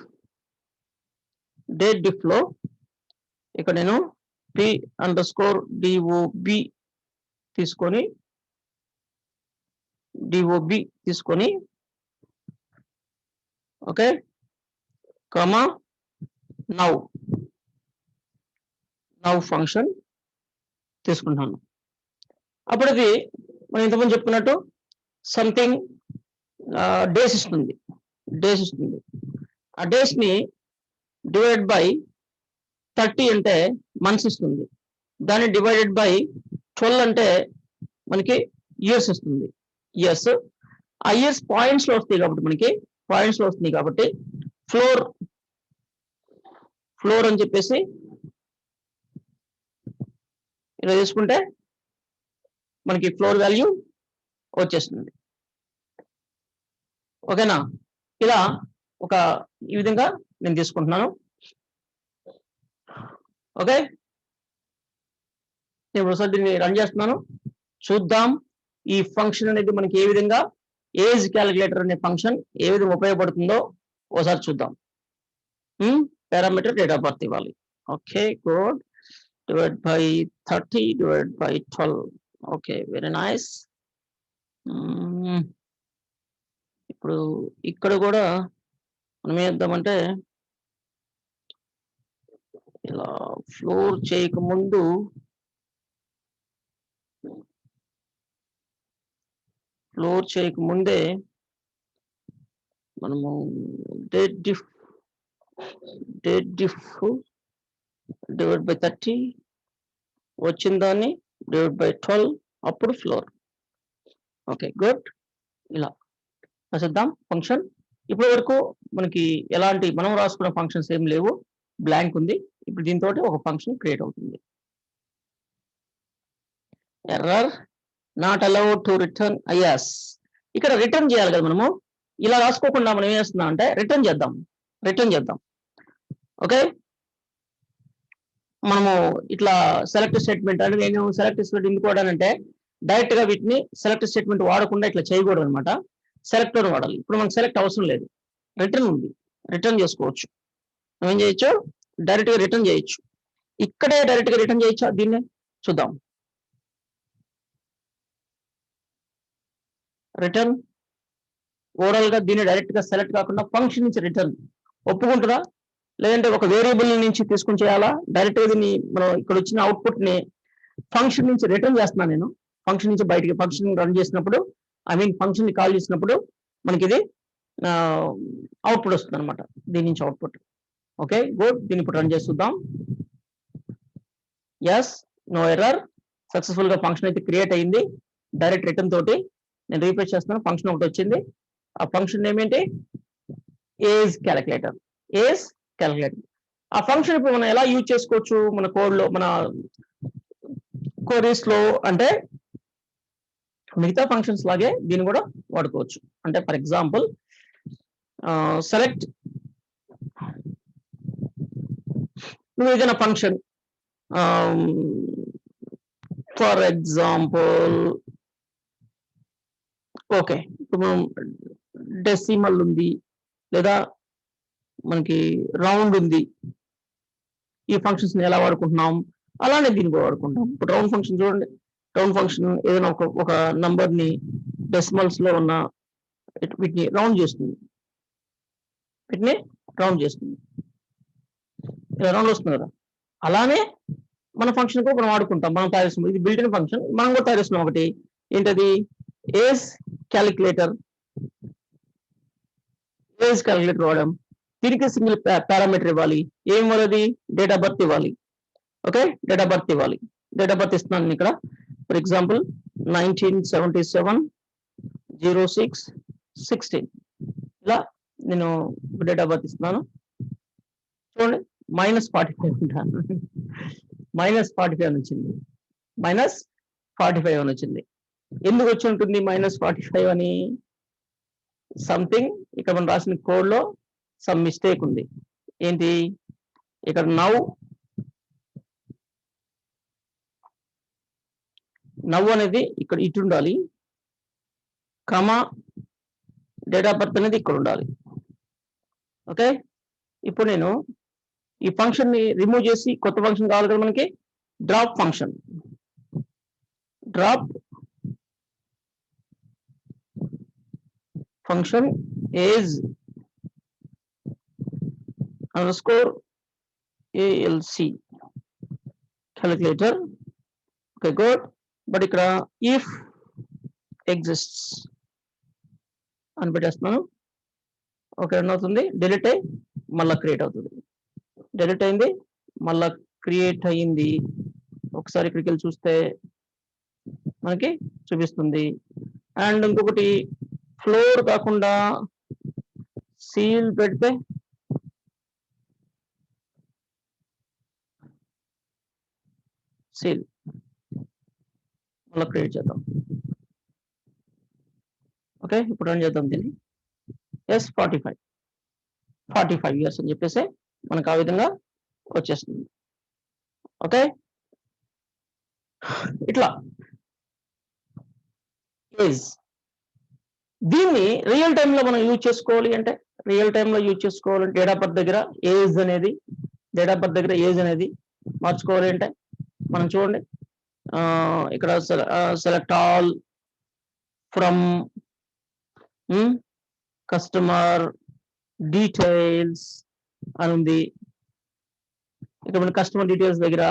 లో ఇక్కడ నేను p_DOB తీసుకొని ఓకే, కామా నౌ ఫంక్షన్ తీసుకుంటాను. అప్పుడు అది మనం ఇంతకుముందు చెప్పుకున్నట్టు సంథింగ్ డేస్ ఇస్తుంది. ఆ డేస్ ని డివైడెడ్ బై 30 అంటే మంత్స్ ఇస్తుంది. దాన్ని డివైడెడ్ బై 12 అంటే మనకి ఇయర్స్ వస్తుంది. ఆ ఇయర్స్ పాయింట్స్ లో వస్తాయి కాబట్టి ఫ్లోర్ అని చెప్పేసి ఇలా తీసుకుంటే మనకి ఫ్లోర్ వాల్యూ వచ్చేస్తుంది. ఓకేనా, ఇలా ఈ విధంగా నేను తీసుకుంటున్నాను. ఓకే, నేను ఒకసారి దీన్ని రన్ చేస్తున్నాను, చూద్దాం ఈ ఫంక్షన్ అనేది మనకి ఏ విధంగా, ఏజ్ క్యాలిక్యులేటర్ అనే ఫంక్షన్ ఏ విధంగా ఉపయోగపడుతుందో ఒకసారి చూద్దాం. పారామీటర్ డేట్ ఆఫ్ బర్త్ ఇవ్వాలి. Okay, good. Divide by 30 divide by 12. Okay, very nice. ఇప్పుడు ఇక్కడ కూడా మనం ఏం చేద్దామంటే ఇలా ఫ్లోర్ చేయకముందు మనము డేట్ డిఫ్ డివైడ్ బై 30 వచ్చిన దాన్ని డివైడ్ బై 12 అప్పుడు ఫ్లోర్. Okay, good. ఇలా రాసిద్దాం ఫంక్షన్. ఇప్పటి వరకు మనకి ఎలాంటి మనం రాసుకున్న ఫంక్షన్స్ ఏం లేవు, బ్లాంక్ ఉంది. ఇప్పుడు దీంతో ఒక ఫంక్షన్ క్రియేట్ అవుతుంది. Error not allowed to return. ఇక్కడ రిటర్న్ చేయాలి కదా మనము. ఇలా రాసుకోకుండా మనం ఏం చేస్తున్నాం అంటే రిటర్న్ చేద్దాం. ఓకే, మనము ఇట్లా సెలెక్ట్ స్టేట్మెంట్ అంటే నేను సెలెక్ట్ స్టేట్మెంట్ ఎందుకు వాడానంటే డైరెక్ట్ గా వీటిని సెలెక్ట్ స్టేట్మెంట్ వాడకుండా ఇట్లా చేయకూడదు అనమాట. సెలెక్టర్ వాడాలి. ఇప్పుడు మనకు సెలెక్ట్ అవసరం లేదు, రిటర్న్ ఉంది, రిటర్న్ చేసుకోవచ్చు. మనం ఏం చేయొచ్చు, డైరెక్ట్ గా రిటర్న్ చేయొచ్చు. ఇక్కడే డైరెక్ట్ గా రిటర్న్ చేయొచ్చా, దీన్నే చూద్దాం. రిటర్న్ ఓవరాల్ గా దీన్ని డైరెక్ట్ గా సెలెక్ట్ కాకుండా ఫంక్షన్ నుంచి రిటర్న్ ఒప్పుకుంటుందా, లేదంటే ఒక వేరియబుల్ నుంచి తీసుకుని చేయాలా? డైరెక్ట్ గా దీన్ని మనం ఇక్కడ వచ్చిన అవుట్పుట్ ని ఫంక్షన్ నుంచి రిటర్న్ చేస్తున్నాను నేను. ఫంక్షన్ నుంచి బయటికి ఫంక్షన్ రన్ చేసినప్పుడు, ఫంక్షన్ ని కాల్ చేసినప్పుడు మనకి ఇది అవుట్పుట్ వస్తుంది అనమాట. దీని నుంచి అవుట్పుట్ ఓకే గుడ్. దీన్ని ఇప్పుడు రన్ చేసి చూద్దాం. ఎస్, నో ఎర్రర్, సక్సెస్ఫుల్ గా ఫంక్షన్ అయితే క్రియేట్ అయింది. డైరెక్ట్ రిటర్న్ తోటి నేను రీఫ్రెష్ చేస్తున్నాను, ఫంక్షన్ ఒకటి వచ్చింది. ఆ ఫంక్షన్ నేమ్ ఏంటి? Age calculator. Age calculator. ఆ ఫంక్షన్ ఇప్పుడు మనం ఎలా యూజ్ చేసుకోవచ్చు మన కోడ్ లో, మన క్వరీస్ లో అంటే మిగతా ఫంక్షన్స్ లాగే దీన్ని కూడా వాడుకోవచ్చు. అంటే ఫర్ ఎగ్జాంపుల్ సెలెక్ట్, నువ్వు ఏదైనా ఫంక్షన్ ఫర్ ఎగ్జాంపుల్ ఓకే, ఇప్పుడు మనం డెసిమల్ ఉంది లేదా మనకి రౌండ్ ఉంది, ఈ ఫంక్షన్స్ ఎలా వాడుకుంటున్నాం అలానే దీన్ని కూడా వాడుకుంటాం. ఇప్పుడు రౌండ్ ఫంక్షన్ చూడండి, రౌండ్ ఫంక్షన్ ఏదైనా ఒక నంబర్ ని డెసిమల్స్ లో ఉన్న వీటిని రౌండ్ చేస్తుంది, వీటిని రౌండ్ చేస్తుంది, ఇలా రౌండ్ వస్తుంది కదా. అలానే మన ఫంక్షన్ కూడా మనం వాడుకుంటాం, మనం తయారు చేస్తున్నాం. ఇది బిల్ట్ ఇన్ ఫంక్షన్, మనం కూడా తయారు చేస్తున్నాం ఒకటి, ఏంటది? Age calculator. ఏజ్ క్యాలిక్యులేటర్ వాడాం, దీనికి సింగిల్ పారామీటర్ ఇవ్వాలి. ఏం ఇవ్వాలి? డేట్ ఆఫ్ బర్త్ ఇవ్వాలి. ఓకే, డేట్ ఆఫ్ బర్త్ ఇవ్వాలి. డేట్ ఆఫ్ బర్త్ ఇస్తున్నాను ఇక్కడ, ఫర్ ఎగ్జాంపుల్ 1977-06-16, ఇలా నేను డేట్ ఆఫ్ బర్త్ ఇస్తున్నాను. చూడండి, -45 ఉంటాను, -45 అని వచ్చింది, -45 అని వచ్చింది. ఎందుకు వచ్చి ఉంటుంది -45 అని? సంథింగ్ ఇక్కడ మనం రాసిన కోడ్ లో సమ్ మిస్టేక్ ఉంది. ఏంటి? ఇక్కడ నవ్ అనేది ఇక్కడ ఇటు ఉండాలి, కమా డేట్ ఆఫ్ బర్త్ అనేది ఇక్కడ ఉండాలి. ఓకే, ఇప్పుడు నేను ఈ ఫంక్షన్ ని రిమూవ్ చేసి కొత్త ఫంక్షన్ కావాలి కదా మనకి, drop function. Drop function age underscore ALC calculator. Okay good. But ఇక్కడ ఇఫ్ ఎగ్జిస్ట్స్ అని పెట్టేస్తున్నాను. ఓకే, రన్ అవుతుంది, డిలీట్ అయ్యి మళ్ళీ క్రియేట్ అవుతుంది. డిలీట్ అయింది, మళ్ళా క్రియేట్ అయ్యింది. ఒకసారి ఇక్కడికి వెళ్ళి చూస్తే మనకి చూపిస్తుంది. అండ్ ఇంకొకటి, ఫ్లోర్ కాకుండా సీల్ పెడితే సీల్ మళ్ళీ క్రియేట్ చేద్దాం. ఓకే, ఇప్పుడు రన్ చేద్దాం దీన్ని. ఎస్ 45 ఇయర్స్ అని చెప్పేసి మనకు ఆ విధంగా వచ్చేస్తుంది. ఓకే, ఇట్లా ఏజ్ దీన్ని రియల్ టైంలో మనం యూజ్ చేసుకోవాలి అంటే, రియల్ టైంలో యూజ్ చేసుకోవాలంటే డేట్ ఆఫ్ బర్త్ దగ్గర ఏజ్ అనేది, డేట్ ఆఫ్ బర్త్ దగ్గర ఏజ్ అనేది మార్చుకోవాలి అంటే మనం చూడండి, ఇక్కడ select all from customer details అని ఉంది. ఇక్కడ మన కస్టమర్ డీటెయిల్స్ దగ్గర,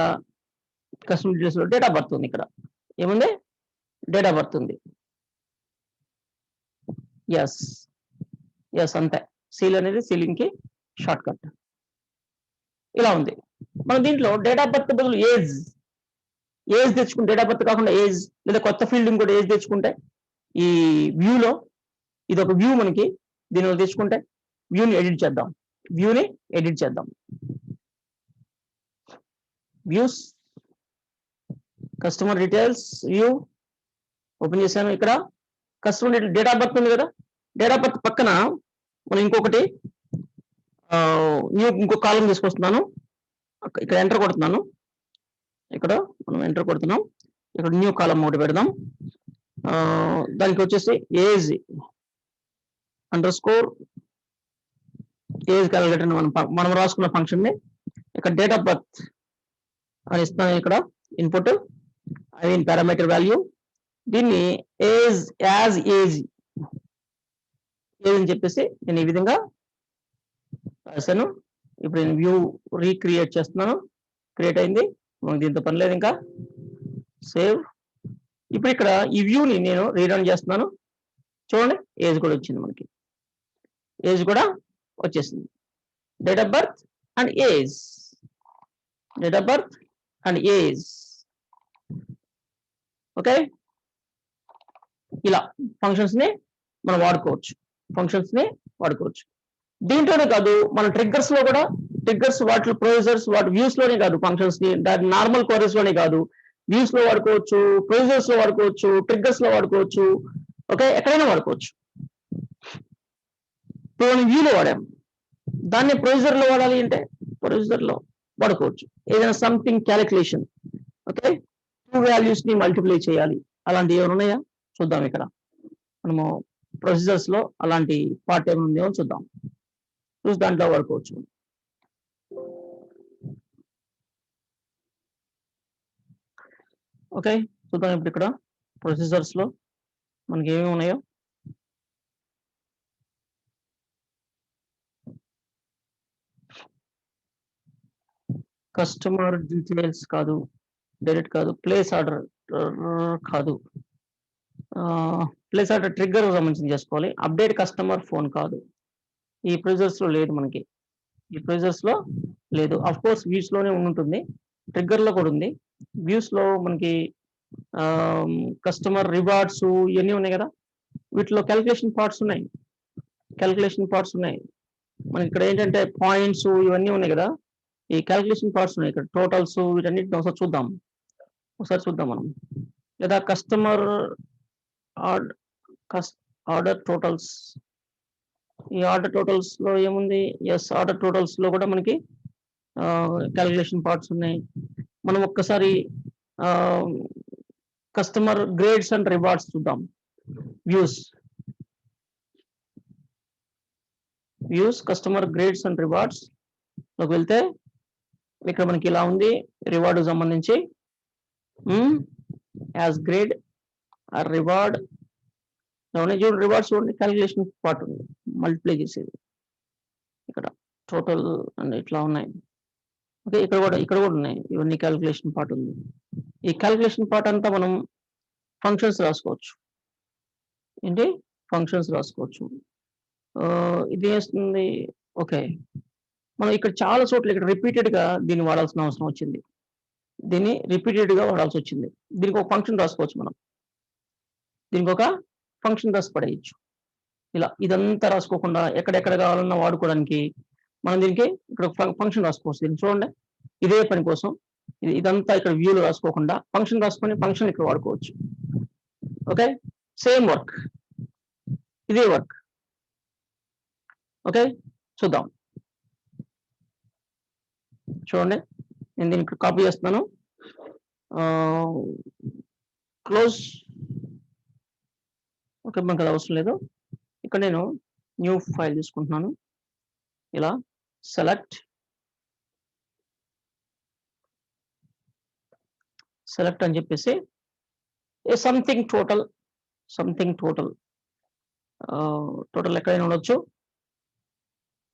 కస్టమర్ డీటెయిల్స్ లో డేట్ ఆఫ్ బర్త్ ఉంది. ఇక్కడ ఏముంది? డేట్ ఆఫ్ బర్త్ ఉంది. ఎస్ ఎస్, అంతే. సీల్ అనేది సీలింగ్ కి షార్ట్ కట్. ఇలా ఉంది. మనం దీంట్లో డేట్ ఆఫ్ బర్త్ బదులు ఏజ్ తెచ్చుకుంటే, డేట్ ఆఫ్ బర్త్ కాకుండా ఏజ్ లేదా కొత్త ఫీల్డ్ ఇంకోటి ఏజ్ తెచ్చుకుంటే, ఈ వ్యూలో ఇది ఒక వ్యూ మనకి, దీనిలో తెచ్చుకుంటే వ్యూని ఎడిట్ చేద్దాం. Views, customer details view open చేశాను. ఇక్కడ customer detail date of birth ఉంది కదా, డేట్ ఆఫ్ బర్త్ పక్కన మనం ఇంకొకటి ఇంకో కాలం తీసుకొస్తున్నాను. ఇక్కడ ఎంటర్ కొడుతున్నాను, ఇక్కడ మనం ఎంటర్ కొడుతున్నాం. ఇక్కడ న్యూ కాలం ఒకటి పెడదాం. దానికి వచ్చేసి ఏజ్ అండర్స్కోర్ ఏజ్ క్యాలిక్యులేటర్ మనం రాసుకున్న ఫంక్షన్ ని ఇక్కడ డేట్ ఆఫ్ బర్త్ అని ఇస్తాను. ఇక్కడ ఇన్పుట్ పారామీటర్ వాల్యూ, దీన్ని యాజ్ ఏజ్ అని చెప్పేసి నేను ఈ విధంగా రాశాను. ఇప్పుడు నేను వ్యూ రీక్రియేట్ చేస్తున్నాను. క్రియేట్ అయింది, మనకు దీంతో పని లేదు ఇంకా. సేవ్. ఇప్పుడు ఇక్కడ ఈ వ్యూని నేను రీరన్ చేస్తున్నాను. చూడండి, ఏజ్ కూడా వచ్చింది, మనకి ఏజ్ కూడా వచ్చేసింది. Date of birth and age, date of birth and age. Okay, ఇలా ఫంక్షన్స్ ని మనం వాడుకోవచ్చు. దీంట్లోనే కాదు, మన ట్రిగ్గర్స్ లో కూడా, ట్రిగ్గర్స్ వాటి ప్రొసీజర్స్ వాటి వ్యూస్ లోనే కాదు, ఫంక్షన్స్ ని దాని నార్మల్ క్వరీస్ లోనే కాదు, వ్యూస్ లో వాడుకోవచ్చు, ప్రొసీజర్స్ లో వాడుకోవచ్చు, ట్రిగ్గర్స్ లో వాడుకోవచ్చు. ఓకే, ఎక్కడైనా వాడుకోవచ్చు. ఇప్పుడు మనం వ్యూలో వాడాము, దాన్ని ప్రొసీజర్ లో వాడాలి అంటే ప్రొసీజర్ లో వాడుకోవచ్చు. ఏదైనా సంథింగ్ క్యాలిక్యులేషన్, ఓకే, 2 వాల్యూస్ ని మల్టిప్లై చేయాలి, అలాంటివి ఏమైనా ఉన్నాయా చూద్దాం. ఇక్కడ మనము ప్రొసీజర్స్ లో అలాంటి పార్ట్ ఏమైనా ఉందేమో చూద్దాం, చూసి దాంట్లో వాడుకోవచ్చు. ఓకే, చూద్దాం ఇప్పుడు ఇక్కడ ప్రొసీజర్స్ లో మనకి ఏమేమి ఉన్నాయో. కస్టమర్ డీటెయిల్స్ కాదు, డైరెక్ట్ కాదు, ప్లేస్ ఆర్డర్ కాదు, ప్లేస్ ఆర్డర్ ట్రిగ్గర్ సంబంధించి చేసుకోవాలి. అప్డేట్ కస్టమర్ ఫోన్ కాదు, ఈ ప్రొసీజర్స్ లో లేదు, మనకి ఈ ప్రొసీజర్స్ లో లేదు. అఫ్ కోర్స్ వ్యూస్ లోనే ఉంటుంది, ట్రిగ్గర్ లో కూడా ఉంది. వ్యూస్ లో మనకి కస్టమర్ రివార్డ్స్ ఇవన్నీ ఉన్నాయి కదా, వీటిలో క్యాలిక్యులేషన్ పార్ట్స్ ఉన్నాయి, మనకి ఇక్కడ ఏంటంటే పాయింట్స్ ఇవన్నీ ఉన్నాయి కదా, ఈ క్యాలిక్యులేషన్ పార్ట్స్ ఉన్నాయి ఇక్కడ, టోటల్స్ వీటన్నిటిని ఒకసారి చూద్దాం మనం. లేదా కస్టమర్ ఆర్డర్ టోటల్స్, ఈ ఆర్డర్ టోటల్స్ లో ఏముంది, ఎస్, ఆర్డర్ టోటల్స్ లో కూడా మనకి క్యాలిక్యులేషన్ పార్ట్స్ ఉన్నాయి. మనం ఒక్కసారి కస్టమర్ గ్రేడ్స్ అండ్ రివార్డ్స్ చూద్దాం. Views customer grades and rewards లోకి వెళ్తే ఇక్కడ మనకి ఇలా ఉంది, రివార్డ్ సంబంధించి as grade are reward, rewards చూడండి, క్యాలిక్యులేషన్ పార్ట్ ఉంది, మల్టిప్లై చేసేది ఇక్కడ టోటల్ అండ్ ఇట్లా ఉన్నాయి. ఓకే, ఇక్కడ కూడా ఉన్నాయి, ఇవన్నీ క్యాలిక్యులేషన్ పార్ట్ ఉంది. ఈ క్యాలిక్యులేషన్ పార్ట్ అంతా మనం ఫంక్షన్స్ రాసుకోవచ్చు. ఏంటి ఫంక్షన్స్ రాసుకోవచ్చు. ఇది వేస్తుంది. ఓకే, మనం ఇక్కడ చాలా చోట్ల ఇక్కడ రిపీటెడ్ గా దీన్ని వాడాల్సిన అవసరం వచ్చింది, దీనికి ఒక ఫంక్షన్ రాసుకోవచ్చు, మనం దీనికి ఒక ఫంక్షన్ రాసి పడేయచ్చు. ఇలా ఇదంతా రాసుకోకుండా ఎక్కడెక్కడ కావాలన్నా వాడుకోవడానికి మనం దీనికి ఇక్కడ ఫంక్షన్ రాసుకోవచ్చు. దీన్ని చూడండి, ఇదే పని కోసం ఇదంతా ఇక్కడ వ్యూలో రాసుకోకుండా ఫంక్షన్ రాసుకొని ఫంక్షన్ ఇక్కడ వాడుకోవచ్చు. ఓకే, సేమ్ వర్క్, ఇదే వర్క్. ఓకే, చూద్దాం. చూడండి, నేను దీన్ని ఇక్కడ కాపీ చేస్తున్నాను, క్లోజ్. ఓకే, మనకు అది అవసరం లేదు. ఇక్కడ నేను న్యూ ఫైల్ తీసుకుంటున్నాను, ఇలా సెలెక్ట్ అని చెప్పేసి సంథింగ్ టోటల్ ఎక్కడైనా ఉండొచ్చు.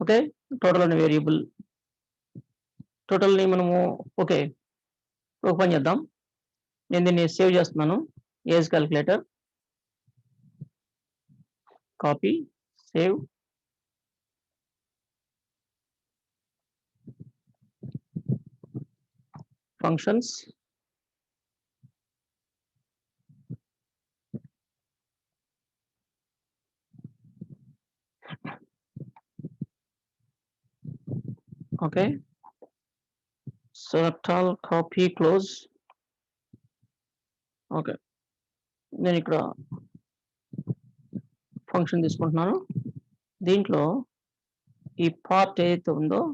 ఓకే, టోటల్ అనే వేరియబుల్, టోటల్ని మనము ఓకే ఒక పని చేద్దాం, నేను దీన్ని సేవ్ చేస్తున్నాను, age calculator, copy, save, functions, okay, select all, copy, close. Okay, నేను ఇక్కడ ఫంక్షన్ తీసుకుంటున్నాను, దీంట్లో ఈ పార్ట్ ఏదైతే ఉందో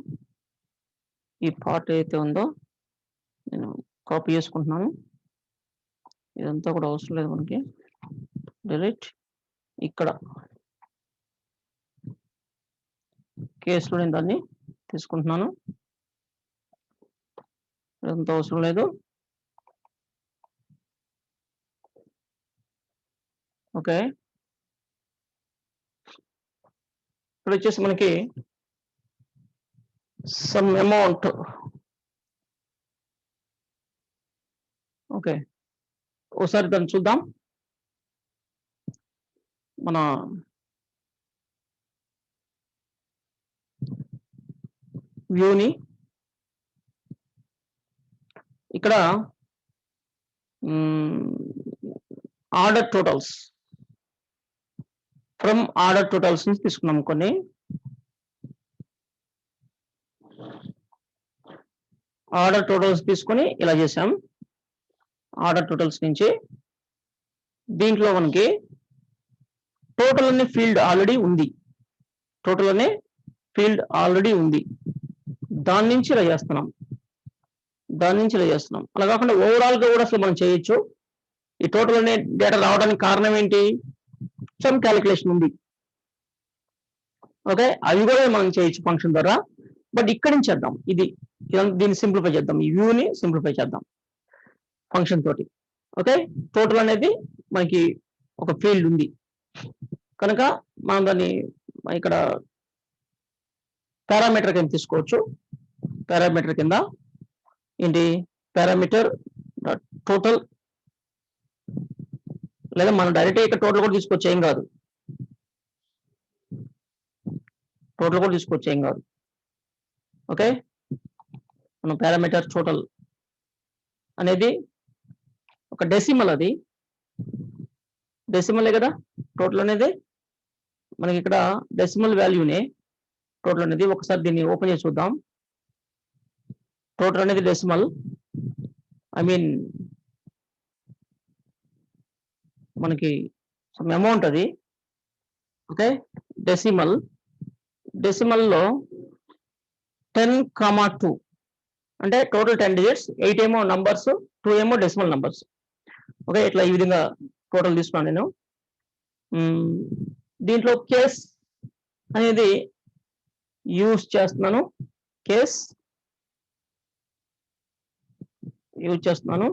నేను కాపీ చేసుకుంటున్నాను. ఇదంతా కూడా అవసరం లేదు మనకి, డిలీట్. ఇక్కడ కేసులో నేను దాన్ని తీసుకుంటున్నాను, ఇదంతా అవసరం లేదు. ఓకే, ఇక్కడ వచ్చేసి మనకి సమ్ అమౌంట్. ఓకే, ఒకసారి దాన్ని చూద్దాం. మన వ్యూని ఇక్కడ order totals from order totals నుంచి తీసుకున్నాం కొన్ని. ఆర్డర్ టోటల్స్ తీసుకొని ఇలా చేసాం. ఆర్డర్ టోటల్స్ నుంచి దీంట్లో మనకి టోటల్ అనే ఫీల్డ్ ఆల్రెడీ ఉంది. టోటల్ అనే ఫీల్డ్ ఆల్రెడీ ఉంది. దాని నుంచి ఇలా చేస్తున్నాం. అలా కాకుండా ఓవరాల్ గా కూడా అసలు మనం చేయొచ్చు. ఈ టోటల్ అనే డేటా రావడానికి కారణం ఏంటి? సమ్ క్యాలిక్యులేషన్ ఉంది. ఓకే, అవి కూడా మనం చేయొచ్చు ఫంక్షన్ ద్వారా. బట్ ఇక్కడ నుంచి చేద్దాం. దీన్ని సింప్లిఫై చేద్దాం. ఈ వ్యూని సింప్లిఫై చేద్దాం ఫంక్షన్ తోటి. ఓకే, టోటల్ అనేది మనకి ఒక ఫీల్డ్ ఉంది కనుక మనం దాన్ని ఇక్కడ పారామీటర్ కింద తీసుకోవచ్చు. పారామీటర్ కింద ఏంటి? పారామీటర్ టోటల్, లేదా మనం డైరెక్ట్ ఇక్కడ టోటల్ కూడా తీసుకోవచ్చు, ఏం కాదు. టోటల్ కూడా తీసుకోవచ్చు, ఏం కాదు. ఓకే, మనం పారామీటర్ టోటల్ అనేది ఒక డెసిమల్, అది డెసిమలే కదా టోటల్ అనేది. మనకి ఇక్కడ డెసిమల్ వాల్యూనే టోటల్ అనేది. ఒకసారి దీన్ని ఓపెన్ చేసి చూద్దాం. టోటల్ అనేది డెసిమల్, ఐ మీన్ మనకి సమ్ అమౌంట్ అది. ఓకే, డెసిమల్లో 10,2 అంటే టోటల్ 10 డిజిట్స్, 8 ఏమో నంబర్స్, 2 ఏమో డెసిమల్ నంబర్స్. ఓకే, ఇట్లా ఈ విధంగా టోటల్ తీసుకున్నాను నేను. దీంట్లో కేస్ అనేది యూజ్ చేస్తున్నాను. కేస్ యూజ్ చేస్తున్నాను.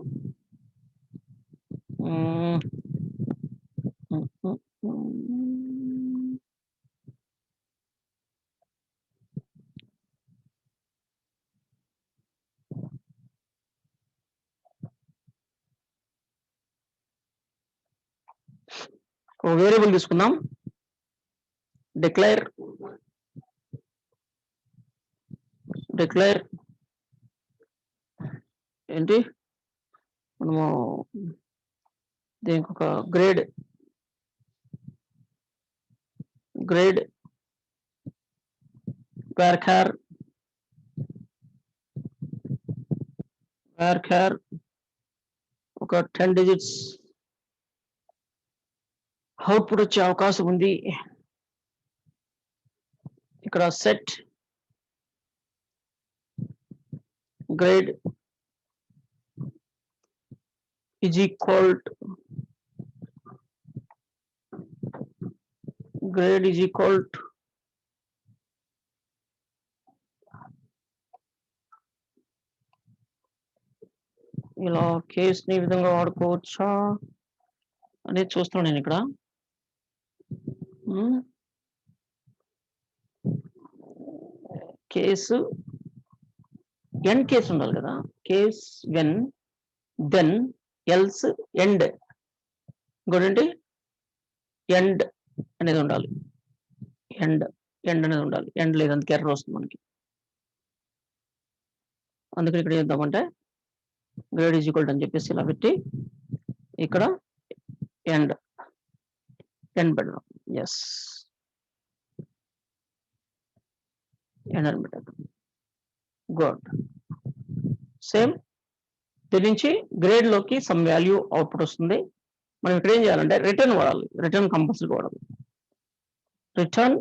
వేరియబుల్ తీసుకుందాం. డిక్లేర్ ఏంటి, మనము దీనికి ఒక గ్రేడ్ varchar ఒక 10 డిజిట్స్ అవుట్పుట్ వచ్చే అవకాశం ఉంది. ఇక్కడ set grade is equal to ఇలా కేసుని ఈ విధంగా వాడుకోవచ్చా అనేది చూస్తున్నాను నేను ఇక్కడ. కేసు ఎన్ కేసు ఉండాలి కదా. Case when, then, else, end. ఇంకోటి ఎండ్ అనేది ఉండాలి. ఎండ్ అనేది ఉండాలి. ఎండ్ లేదు, అందుకే ఎర్రర్ వస్తుంది మనకి. అందుకని ఇక్కడ చేద్దామంటే గ్రేడ్ ఈజ్ ఈక్వల్ అని చెప్పేసి ఇలా పెట్టి ఇక్కడ ఎండ్ పెడదాం. ఎస్, ఎండ్ అని పెట్టాం. గుడ్. సేమ్ దీని నుంచి గ్రేడ్ లోకి సమ్ వాల్యూ అవుట్పుట్ వస్తుంది. మనం ఇక్కడ ఏం చేయాలంటే రిటర్న్ వాడాలి. రిటర్న్ కంపల్సరీ వాడాలి. రిటర్న్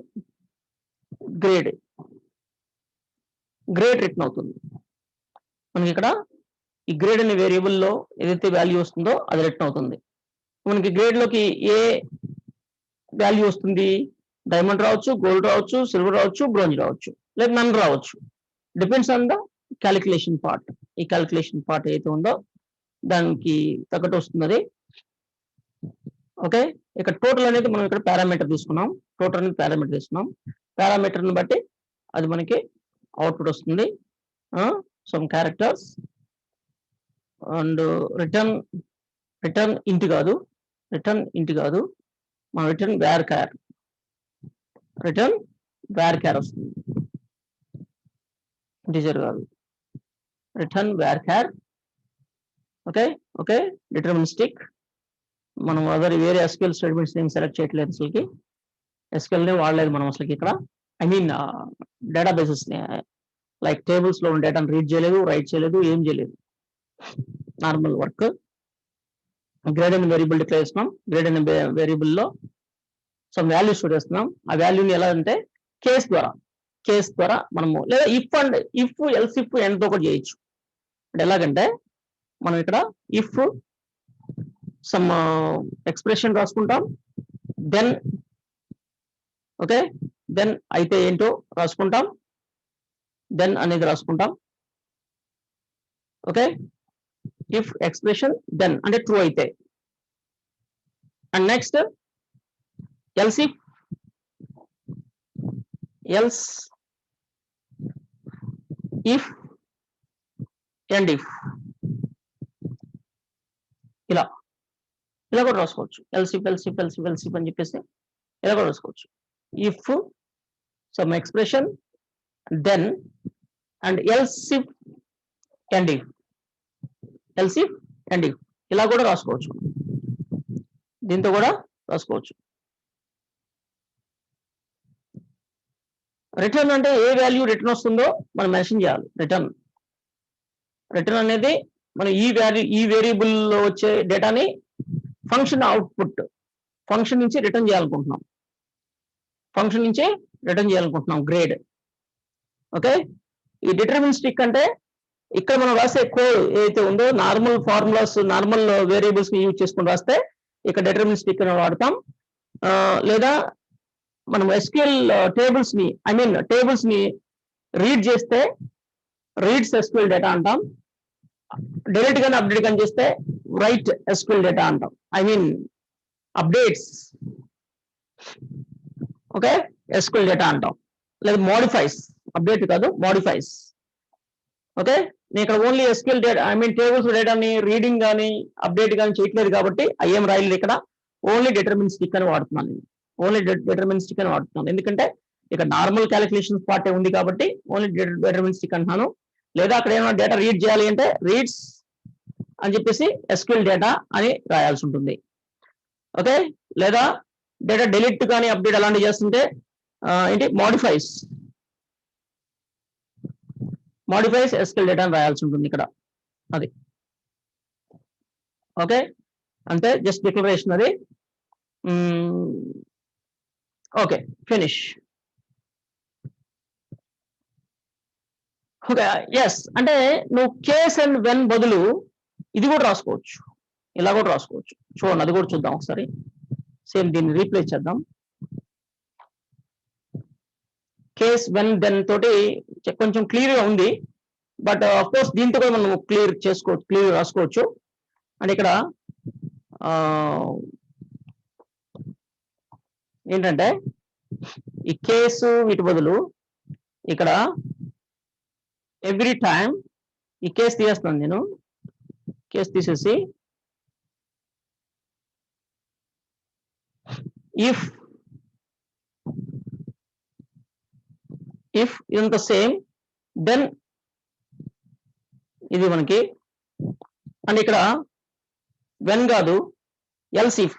గ్రేడ్ రిటర్న్ అవుతుంది మనకి. ఇక్కడ ఈ గ్రేడ్ అనే వేరియబుల్లో ఏదైతే వాల్యూ వస్తుందో అది రిటర్న్ అవుతుంది. మనకి గ్రేడ్ లోకి ఏ వాల్యూ వస్తుంది? డైమండ్ రావచ్చు, గోల్డ్ రావచ్చు, సిల్వర్ రావచ్చు, బ్రోంజ్ రావచ్చు, లేదా నన్ రావచ్చు. Depends on the calculation part. ఈ క్యాలిక్యులేషన్ పార్ట్ ఏదైతే ఉందో దానికి తగ్గట్టు వస్తుంది. ఓకే, ఇక్కడ టోటల్ అనేది మనం ఇక్కడ పారామీటర్ తీసుకున్నాం. పారామీటర్ని బట్టి అది మనకి అవుట్పుట్ వస్తుంది. సమ్ క్యారెక్టర్స్ అండ్ రిటర్న్ ఇంటి కాదు, మన రిటర్న్ varchar వస్తుంది. ఇంటిజర్ కాదు, రిటర్న్ varchar. Okay deterministic. మనం వేరే SQL స్టేట్మెంట్స్ ఏం సెలెక్ట్ చేయట్లేదు, అసలుకి SQL ని వాడలేదు మనం అసలుకి ఇక్కడ. I mean databases like tables లో ఉన్న డేటాను రీడ్ చేయలేదు, రైట్ చేయలేదు, ఏం చేయలేదు, నార్మల్ వర్క్. గ్రేడ్ అనే వేరియబుల్ డిక్లేర్ చేస్తున్నాం. గ్రేడ్ అనే వేరియబుల్ లో సమ్ వాల్యూ స్టోర్ చేస్తున్నాం. ఆ వాల్యూని ఎలా అంటే కేస్ ద్వారా మనము, లేదా ఇఫ్ ఎల్స్ ఇఫ్ ఎండ్తో కూడా చేయొచ్చు. అంటే ఎలాగంటే మనం ఇక్కడ ఇఫ్ సమ్ ఎక్స్ప్రెషన్ రాసుకుంటాం, దెన్ దెన్ అయితే ఏంటో రాసుకుంటాం, దెన్ అనేది రాసుకుంటాం. ఇఫ్ ఎక్స్ప్రెషన్ దెన్ అంటే ట్రూ అయితే, and next else if and if ఇలా కూడా రాసుకోవచ్చు. ఎల్స్ ఇఫ్ అని చెప్పేసి ఇలా కూడా రాసుకోవచ్చు. If some expression then and else if and if ఇలా కూడా రాసుకోవచ్చు. దీంతో కూడా రాసుకోవచ్చు. రిటర్న్ అంటే ఏ వాల్యూ రిటర్న్ వస్తుందో మనం మెన్షన్ చేయాలి. రిటర్న్ అనేది మనం ఈ వేరియబుల్ లో వచ్చే డేటాని ఫంక్షన్ అవుట్పుట్ ఫంక్షన్ నుంచి రిటర్న్ చేయాలనుకుంటున్నాం గ్రేడ్. ఈ డిటర్మినిస్టిక్ అంటే ఇక్కడ మనం రాసే కోడ్ ఏదైతే ఉందో, నార్మల్ ఫార్ములాస్, నార్మల్ వేరియబుల్స్ ని యూజ్ చేసుకుని రాస్తే ఇక్కడ డిటర్మినిస్టిక్ అని వాడతాం. లేదా మనం SQL టేబుల్స్ ని రీడ్ చేస్తే రీడ్స్ SQL డేటా అంటాం. డెలీట్ కానీ అప్డేట్ కానీ చేస్తే రైట్ SQL డేటా అంటాం. అప్డేట్స్ SQL డేటా అంటాం. లేదా మోడిఫైస్, అప్డేట్ కాదు, మోడిఫైస్. నేను ఇక్కడ ఓన్లీ SQL డేటా టేబుల్స్ డేటాని రీడింగ్ కానీ అప్డేట్ కానీ చేయట్లేదు కాబట్టి ఏం రాయలేదు. ఇక్కడ ఓన్లీ డిటర్మినిస్టిక్ అని వాడుతున్నాను. ఎందుకంటే ఇక్కడ నార్మల్ క్యాలిక్యులేషన్స్ పార్ట్ ఉంది కాబట్టి ఓన్లీ డిటర్మినిస్టిక్ అంటున్నాను. లేదా అక్కడ ఏమైనా డేటా రీడ్ చేయాలి అంటే రీడ్స్ అని చెప్పేసి SQL డేటా అని రాయాల్సి ఉంటుంది. లేదా డేటా డెలీట్ కానీ అప్డేట్ అలాంటివి చేస్తుంటే మోడిఫైస్ SQL డేటా అని రాయాల్సి ఉంటుంది ఇక్కడ. అది అంటే జస్ట్ డిక్లరేషన్ అది. ఫినిష్. ఎస్ అంటే నువ్వు కేస్ అండ్ వెన్ బదులు ఇది కూడా రాసుకోవచ్చు, ఇలా కూడా రాసుకోవచ్చు. చూడండి, అది కూడా చూద్దాం ఒకసారి. సేమ్ దీన్ని రీప్లేస్ చేద్దాం. కేస్ వెన్ దెన్ తోటి కొంచెం క్లియర్ గా ఉంది, బట్ ఆఫ్ కోర్స్ దీంతో కూడా మనం క్లియర్ రాసుకోవచ్చు. అంటే ఇక్కడ ఏంటంటే ఈ కేసు వీటి బదులు ఇక్కడ ఎవ్రీ టైం ఈ కేసు తీసేస్తాను. నేను కేసు తీసేసి ఇఫ్ ఇదంతా సేమ్, దెన్ ఇది మనకి. అండ్ ఇక్కడ వెన్ కాదు, ఎల్స్ ఇఫ్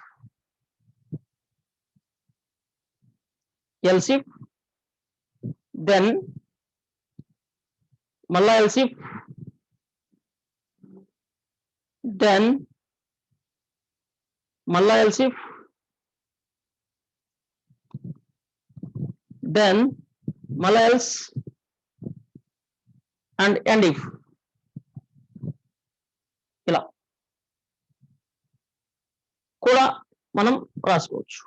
దెన్ మళ్ళా ఎల్స్ ఇఫ్, దెన్ మళ్ళా ఎల్స్ ఇఫ్, దెన్ మళ్ళా ఎల్స్ అండ్ ఎండ్ ఇఫ్. ఇలా కూడా మనం రాసుకోవచ్చు.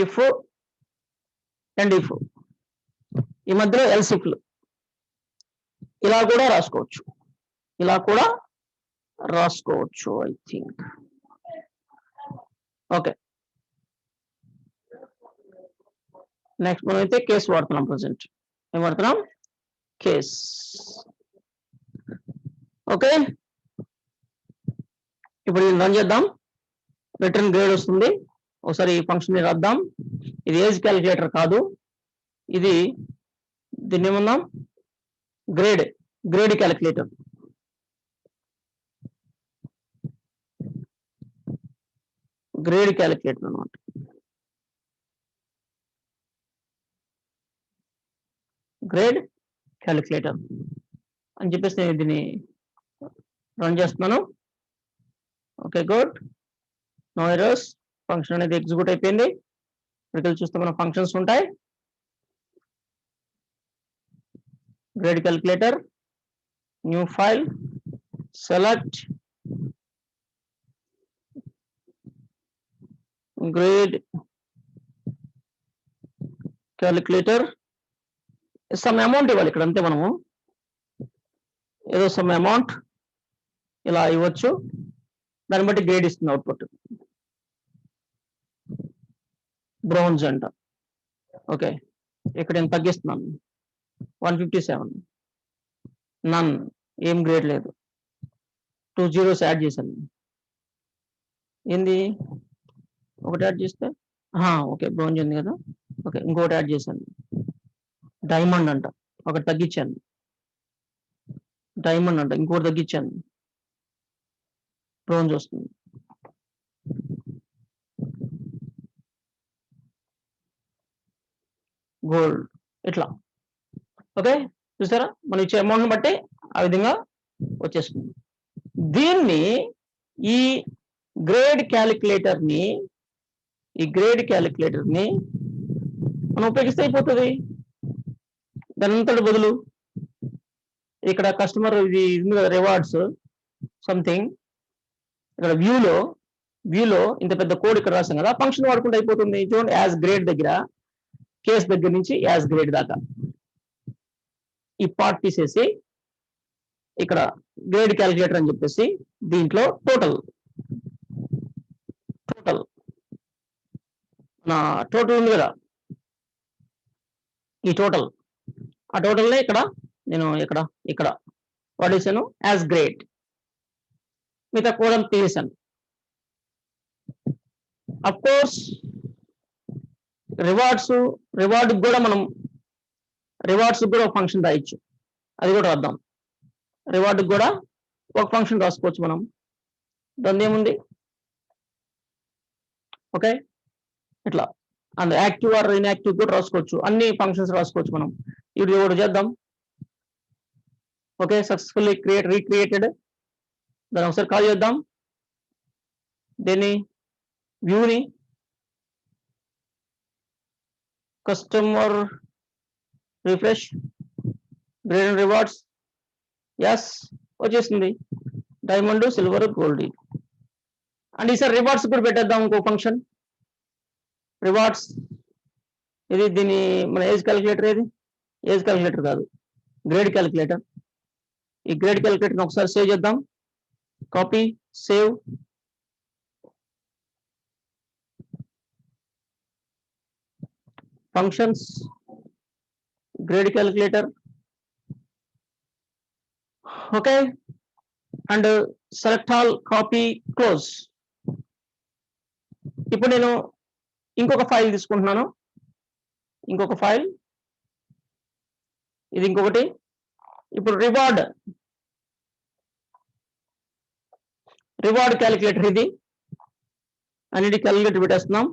ఇఫ్ అండ్ ఇఫ్, ఈ మధ్యలో ఎల్స్ ఇఫ్లు ఇలా కూడా రాసుకోవచ్చు. ఐ థింక్ నెక్స్ట్ మనం అయితే కేసు వాడుతున్నాం. ప్రజెంట్ ఏం వాడుతున్నాం? కేస్. ఇప్పుడు రన్ చేద్దాం. రిటర్న్ గ్రేడ్ వస్తుంది. ఒకసారి ఈ ఫంక్షన్ రాద్దాం. ఇది ఏజ్ క్యాలిక్యులేటర్ కాదు, ఇది దీన్ని ఏమన్నాం, గ్రేడ్ క్యాలిక్యులేటర్. గ్రేడ్ క్యాలిక్యులేటర్ అనమాట. గ్రేడ్ క్యాలిక్యులేటర్ అని చెప్పేసి నేను దీన్ని రన్ చేస్తున్నాను. Okay, good, no errors. Function అనేది ఎగ్జిక్యూట్ అయిపోయింది. ఇక్కడ చూస్తే మన ఫంక్షన్స్ ఉంటాయి. Grade calculator, new file, select grade calculator. Some amount ఇవ్వాలి ఇక్కడ, అంతే. మనము ఏదో సమ్ అమౌంట్ ఇలా ఇవ్వచ్చు, దాన్ని బట్టి గ్రేడ్ ఇస్తుంది అవుట్పుట్. బ్రౌన్స్ అంట. ఓకే, ఇక్కడ నేను తగ్గిస్తున్నాను, 157. నన్, ఏం గ్రేడ్ లేదు. 2 zeros యాడ్ చేశాను. ఏంది ఒకటి యాడ్ చేస్తే, ఓకే బ్రౌన్స్ ఉంది కదా. ఓకే, ఇంకోటి యాడ్ చేశాను, డైమండ్ అంట. ఒకటి తగ్గించాను, డైమండ్ అంట. ఇంకోటి తగ్గించాను, బ్రౌన్స్ వస్తుంది. గోల్డ్, ఇట్లా. ఓకే, చూసారా, మనం ఇచ్చే అమౌంట్ బట్టి ఆ విధంగా వచ్చేస్తుంది. దీన్ని ఈ గ్రేడ్ క్యాలిక్యులేటర్ ని మనం ఉపయోగిస్తే అయిపోతుంది. దాని అంతటి బదులు ఇక్కడ కస్టమర్ ఇది ఉంది కదా, రివార్డ్స్ సంథింగ్. ఇక్కడ వ్యూలో ఇంత పెద్ద కోడ్ ఇక్కడ రాసాం కదా, ఫంక్షన్ వాడుకుంటే అయిపోతుంది. చూడండి, యాజ్ గ్రేడ్ దగ్గర, కేస్ దగ్గర నుంచి యాజ్ గ్రేడ్ దాకా ఈ పార్ట్ తీసేసి ఇక్కడ గ్రేడ్ క్యాలిక్యులేటర్ అని చెప్పేసి దీంట్లో టోటల్ ఉంది కదా, ఈ టోటల్, ఆ టోటల్ నే ఇక్కడ నేను ఇక్కడ వాడేసాను యాజ్ గ్రేడ్. మిగతా కోడ్ తీసాను. అఫ్ కోర్స్ రివార్డ్ కూడా మనం కూడా ఒక ఫంక్షన్ రాయొచ్చు. అది కూడా రాద్దాం. రివార్డ్ కూడా ఒక ఫంక్షన్ రాసుకోవచ్చు మనం. దాని ఏముంది, ఓకే, ఇట్లా అండ్ యాక్టివ్ ఆర్ ఇన్యాక్టివ్ కూడా రాసుకోవచ్చు. అన్ని ఫంక్షన్స్ రాసుకోవచ్చు మనం. ఇది కూడా చేద్దాం. Okay, successfully recreated. దాన్ని ఒకసారి కాల్ చేద్దాం. దీన్ని వ్యూని customer refresh grade and rewards. Yes, వచ్చేసింది డైమండ్, సిల్వర్, గోల్డ్. అండ్ ఈసారి రివార్డ్స్ కూడా పెట్టేద్దాం ఇంకో ఫంక్షన్. రివార్డ్స్ ఇది దీని మన ఏజ్ క్యాలిక్యులేటర్. ఏజ్ క్యాలిక్యులేటర్ కాదు, గ్రేడ్ క్యాలిక్యులేటర్. ఈ గ్రేడ్ క్యాలిక్యులేటర్ ఒకసారి సేవ్ చేద్దాం. Copy, save. Functions, grade calculator. Okay, and select all, copy, close. ఇప్పుడు నేను ఇంకొక ఫైల్ తీసుకుంటున్నాను. ఇంకొక ఫైల్, ఇది ఇంకొకటి. ఇప్పుడు రివార్డ్ క్యాలిక్యులేటర్ ఇది. అన్నిటి క్యాలిక్యులేటర్ పెట్టేస్తున్నాం.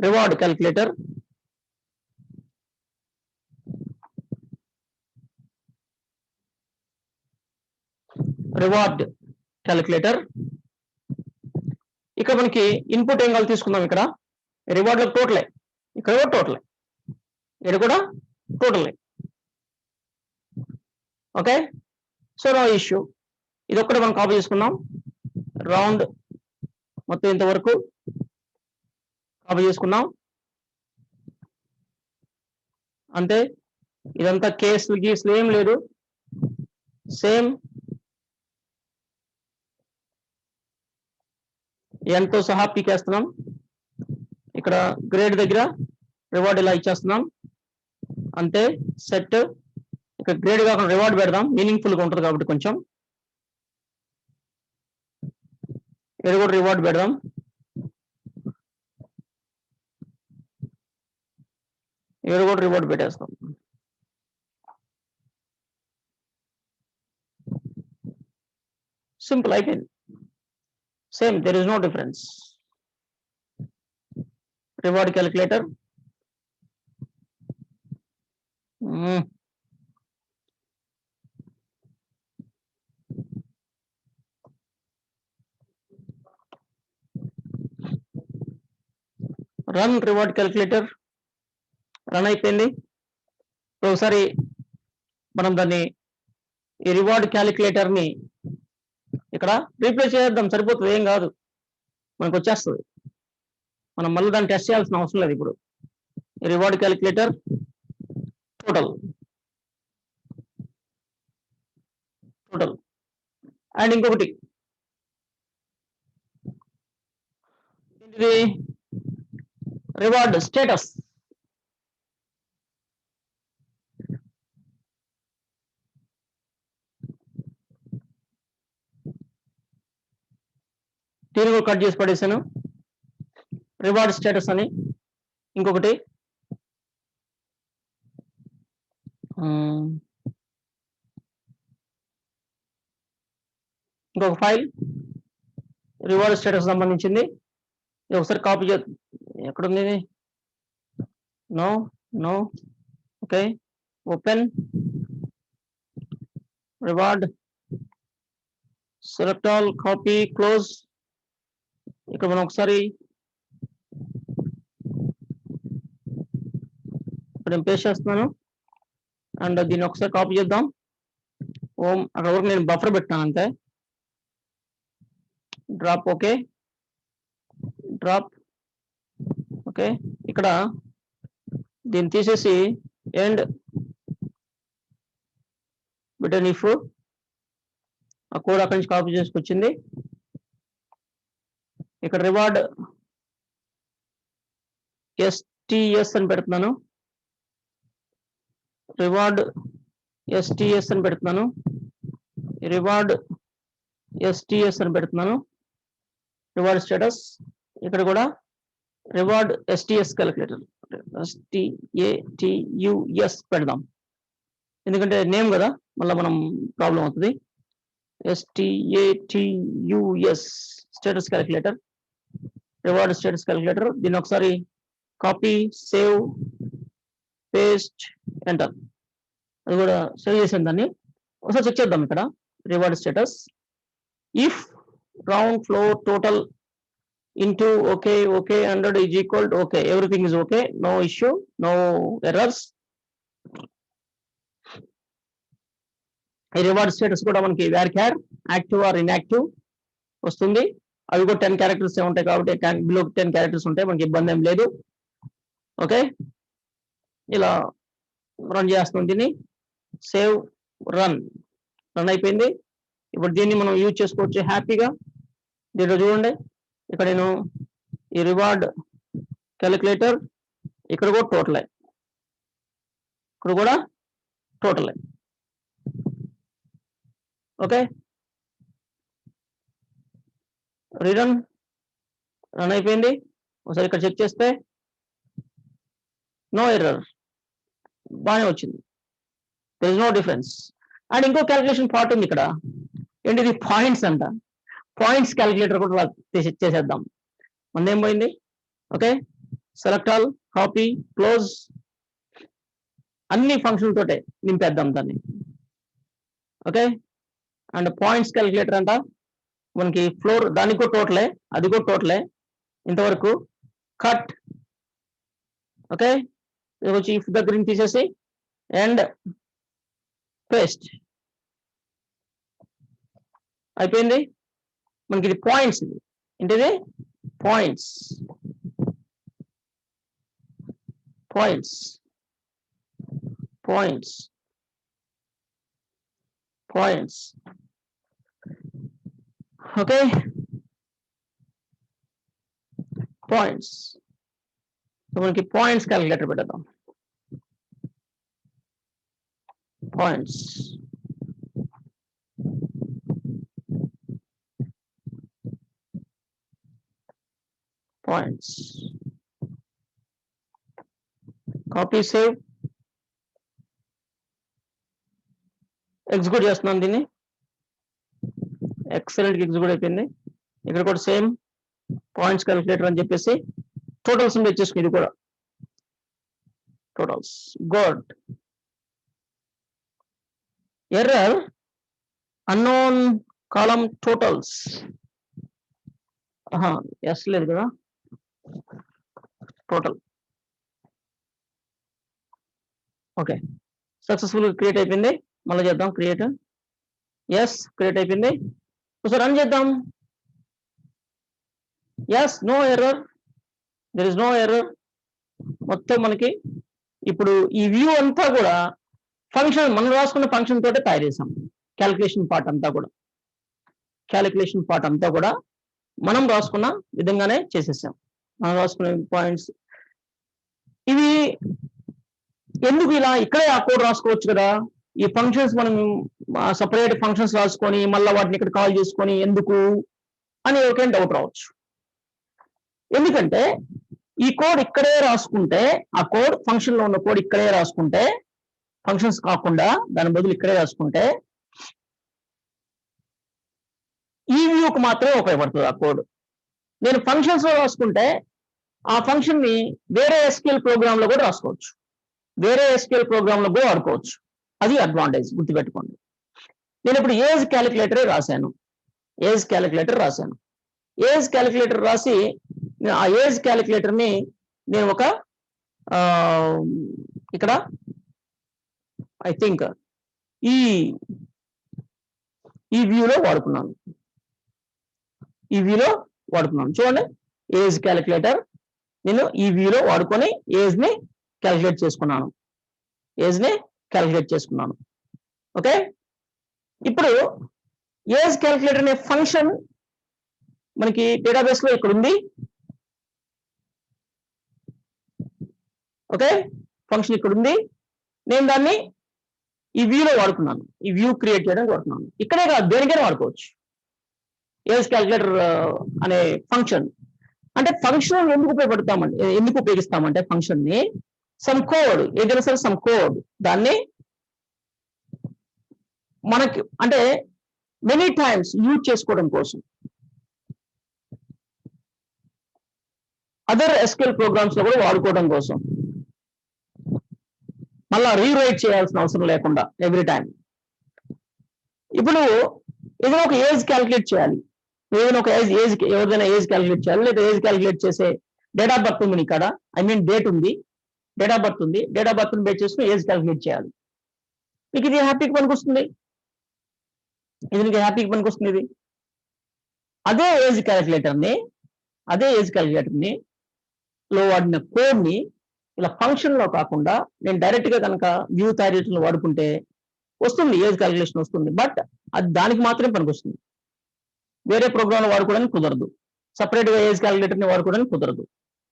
Reward calculator. ఇక్కడ మనకి ఇన్పుట్ ఏం కావాలి తీసుకుందాం. ఇక్కడ రివార్డ్ లో టోటలే, ఇక్కడ కూడా టోటలే, ఇక్కడ కూడా టోటలే. Okay, so no issue. ఇది ఒక్కటే మనం కాపీ చేసుకుందాం. రౌండ్ మొత్తం ఇంతవరకు కాపీ చేసుకున్నాం. అంతే, ఇదంతా కేసులు గీసులు ఏం లేదు, సేమ్. ఎంతో సహా పీకేస్తున్నాం. ఇక్కడ గ్రేడ్ దగ్గర రివార్డ్ ఇలా ఇచ్చేస్తున్నాం. అంతే, సెట్. ఇక్కడ గ్రేడ్ కాకుండా రివార్డ్ పెడదాం, మీనింగ్ఫుల్ గా ఉంటుంది కాబట్టి కొంచెం. ఇక్కడ కూడా రివార్డ్ పెడదాం. ఇక్కడ కూడా రివార్డ్ పెట్టేస్తాం. సింపుల్ అయిపోయింది. Same, there is no difference. Reward calculator. Run reward calculator. Run అయిపోయింది. ఒకసారి మనం దాన్ని ఈ రివార్డ్ క్యాలిక్యులేటర్ ని ఇక్కడ రీప్లేస్ చేద్దాం, సరిపోతుంది, ఏం కాదు, మనకు వచ్చేస్తుంది. మనం మళ్ళీ దాన్ని టెస్ట్ చేయాల్సిన అవసరం లేదు. ఇప్పుడు రివార్డ్ క్యాలిక్యులేటర్ టోటల్ అండ్ ఇంకొకటి ఇది రివార్డ్ స్టేటస్. దీన్ని కూడా కట్ చేసి పడేసాను. రివార్డ్ స్టేటస్ అని ఇంకొకటి ఇంకొక ఫైల్ రివార్డ్ స్టేటస్ సంబంధించింది. ఇది ఒకసారి కాపీ చే, ఎక్కడుంది ఇది? No no okay, open reward, select all, copy, close. ఇక్కడ మనం ఒకసారి ఇక్కడ నేను పేస్ట్ చేస్తున్నాను అండ్ దీన్ని ఒకసారి కాపీ చేద్దాం. అక్కడ వరకు నేను బఫర్ పెట్టాను అంతే. Drop, okay, drop, okay. ఇక్కడ దీన్ని తీసేసి ఎండ్ బిటన్ ఇఫ్ ఆ కోడ్ అక్కడి నుంచి కాపీ చేసుకొచ్చింది. ఇక్కడ రివార్డ్ STS అని పెడుతున్నాను, రివార్డ్ STS అని పెడుతున్నాను, రివార్డ్ STS అని పెడుతున్నాను, రివార్డ్ స్టేటస్. ఇక్కడ కూడా రివార్డ్ STS క్యాలిక్యులేటర్, STATUS పెడదాం, ఎందుకంటే నేమ్ కదా, మళ్ళీ మనం ప్రాబ్లం అవుతుంది. STATUS status calculator, reward status calculator. దీన్ని ఒకసారి కాపీ, సేవ్, పేస్ట్, ఎంటర్. అది కూడా సేవ్ చేసాను. దాన్ని ఒకసారి చెక్ చేద్దాం. ఇక్కడ reward status if round floor total into okay 100 is equal to okay, everything is okay, no issue, no errors. Reward status కూడా మనకి varchar యాక్టివ్ ఆర్ ఇన్యాక్టివ్ వస్తుంది. అవి కూడా 10 క్యారెక్టర్స్ ఉంటాయి కాబట్టి బిలో 10 క్యారెక్టర్స్ ఉంటాయి, మనకి ఇబ్బంది ఏం లేదు. ఓకే, ఇలా రన్ చేస్తాం. దీన్ని సేవ్, రన్ అయిపోయింది. ఇప్పుడు దీన్ని మనం యూజ్ చేసుకోవచ్చు హ్యాపీగా. దీంట్లో చూడండి, ఇక్కడ నేను ఈ రివార్డ్ క్యాలిక్యులేటర్, ఇక్కడ కూడా టోటలే, ఇక్కడ కూడా టోటలే. ఓకే, రన్ అయిపోయింది. ఒకసారి ఇక్కడ చెక్ చేస్తే నో ఎర్రర్, బాగానే వచ్చింది, there is no difference. And ఇంకో క్యాలిక్యులేషన్ పార్ట్ ఉంది ఇక్కడ, ఏంటిది? పాయింట్స్ అంట. పాయింట్స్ క్యాలిక్యులేటర్ కూడా చేసేద్దాం. మనదేం పోయింది? Okay, select all, copy, close, అన్ని ఫంక్షన్ తోటే నింపేద్దాం దాన్ని. ఓకే, అండ్ పాయింట్స్ క్యాలిక్యులేటర్ అంట మనకి ఫ్లోర్, దానికి కూడా టోటలే, అది కూడా టోటలే ఇంతవరకు. కట్, ఓకే, ఇది వచ్చి ఇఫ్ దగ్గర తీసేసి అండ్ పేస్ట్ అయిపోయింది. మనకి ఇది పాయింట్స్, ఇది ఏంటిది? Points, points, points, points. Okay, points. మనకి పాయింట్స్ క్యాలిక్యులేటర్ పెడదాం. Points, points, copy save, execute చేస్తున్నాను దీన్ని. ఎక్సలెంట్ ఎగ్జిక్యూట్ అయిపోయింది. ఇక్కడ కూడా సేమ్ పాయింట్స్ క్యాలిక్యులేటర్ అని చెప్పేసి టోటల్స్ వచ్చేసుకుని ఇది కూడా టోటల్స్. గుడ్. ఎర్రర్ అన్నోన్ కాలం టోటల్స్. ఎస్ లేదు కదా, టోటల్. ఓకే, సక్సెస్ఫుల్ క్రియేట్ అయిపోయింది. మళ్ళీ చేద్దాం క్రియేట్. ఎస్, క్రియేట్ అయిపోయింది. ఒకసారి రన్ చేద్దాం. Yes, no error, there is no error. మొత్తం మనకి ఇప్పుడు ఈ వ్యూ అంతా కూడా ఫంక్షన్, మనం రాసుకున్న ఫంక్షన్ తోటే తయారు చేసాం. క్యాలిక్యులేషన్ పార్ట్ అంతా కూడా, క్యాలిక్యులేషన్ పార్ట్ అంతా కూడా మనం రాసుకున్న విధంగానే చేసేసాం. మనం రాసుకునే పాయింట్స్ ఇవి. ఎందుకు ఇలా ఇక్కడే ఆ కోడ్ రాసుకోవచ్చు కదా, ఈ ఫంక్షన్స్ మనం సపరేట్ ఫంక్షన్స్ రాసుకొని మళ్ళీ వాటిని ఇక్కడ కాల్ చేసుకొని ఎందుకు అని ఎవరికైనా డౌట్ రావచ్చు. ఎందుకంటే ఈ కోడ్ ఇక్కడే రాసుకుంటే, ఆ కోడ్ ఫంక్షన్ లో ఉన్న కోడ్ ఇక్కడే రాసుకుంటే, ఫంక్షన్స్ కాకుండా దాని బదులు ఇక్కడే రాసుకుంటే ఈ వ్యూకి మాత్రమే ఉపయోగపడుతుంది ఆ కోడ్. నేను ఫంక్షన్స్ లో రాసుకుంటే ఆ ఫంక్షన్ ని వేరే ఎస్క్యూఎల్ ప్రోగ్రామ్ లో కూడా రాసుకోవచ్చు, వేరే ఎస్క్యూఎల్ ప్రోగ్రామ్ లో కూడా వాడుకోవచ్చు. అది అడ్వాంటేజ్, గుర్తుపెట్టుకోండి. నేను ఇప్పుడు ఏజ్ క్యాలిక్యులేటరే రాశాను, ఏజ్ క్యాలిక్యులేటర్ రాశాను. ఏజ్ క్యాలిక్యులేటర్ రాసి ఆ ఏజ్ క్యాలిక్యులేటర్ ని నేను ఒక ఇక్కడ ఐ థింక్ ఈ వ్యూలో వాడుకున్నాను, ఈ వ్యూలో వాడుకున్నాను. చూడండి, ఏజ్ క్యాలిక్యులేటర్ నేను ఈ వ్యూలో వాడుకొని ఏజ్ ని క్యాలిక్యులేట్ చేసుకున్నాను, ఏజ్ ని క్యాలిక్యులేట్ చేసుకున్నాను. ఓకే, ఇప్పుడు ఏజ్ క్యాలిక్యులేటర్ అనే ఫంక్షన్ మనకి డేటాబేస్ లో ఇక్కడ ఉంది. ఓకే, ఫంక్షన్ ఇక్కడ ఉంది. నేను దాన్ని ఈ వ్యూలో వాడుకున్నాను, ఈ వ్యూ క్రియేట్ చేయడానికి వాడుకున్నాను. ఇక్కడే కాదు, దేనికైనా వాడుకోవచ్చు ఏజ్ క్యాలిక్యులేటర్ అనే ఫంక్షన్. అంటే ఫంక్షన్ ఎందుకు ఉపయోగిస్తామంటే ఫంక్షన్ ని సమ్ కోడ్, ఏదైనా సరే సమ్ కోడ్ దాన్ని మనకి అంటే మెనీ టైమ్స్ యూజ్ చేసుకోవడం కోసం, అదర్ ఎస్క్యూఎల్ ప్రోగ్రామ్స్ లో కూడా వాడుకోవడం కోసం, మళ్ళా రీరైట్ చేయాల్సిన అవసరం లేకుండా ఎవ్రీ టైం. ఇప్పుడు ఏదైనా ఒక ఏజ్ క్యాలిక్యులేట్ చేయాలి, ఏదైనా ఒక ఎవరిదైనా ఏజ్ క్యాలిక్యులేట్ చేయాలి, లేదా ఏజ్ క్యాలిక్యులేట్ చేసే డేట్ ఆఫ్ బర్త్ ఉంది ఇక్కడ, ఐ మీన్ డేట్ ఉంది, డేట్ ఆఫ్ బర్త్ ఉంది, డేట్ ఆఫ్ బర్త్ బేస్ చేసుకుని ఏజ్ క్యాలిక్యులేట్ చేయాలి. మీకు ఇది హ్యాపీకి పనికొస్తుంది, ఇది మీకు హ్యాపీకి పనికొస్తుంది. ఇది అదే ఏజ్ క్యాలిక్యులేటర్ని లో వాడిన కోడ్ ని ఇలా ఫంక్షన్ లో కాకుండా నేను డైరెక్ట్ గా కనుక వ్యూ తయారీలో వాడుకుంటే వస్తుంది, ఏజ్ క్యాలిక్యులేషన్ వస్తుంది. బట్ అది దానికి మాత్రమే పనికొస్తుంది, వేరే ప్రోగ్రామ్ లో వాడుకోవడానికి కుదరదు, సపరేట్ గా ఏజ్ క్యాలిక్యులేటర్ ని వాడుకోవడానికి కుదరదు.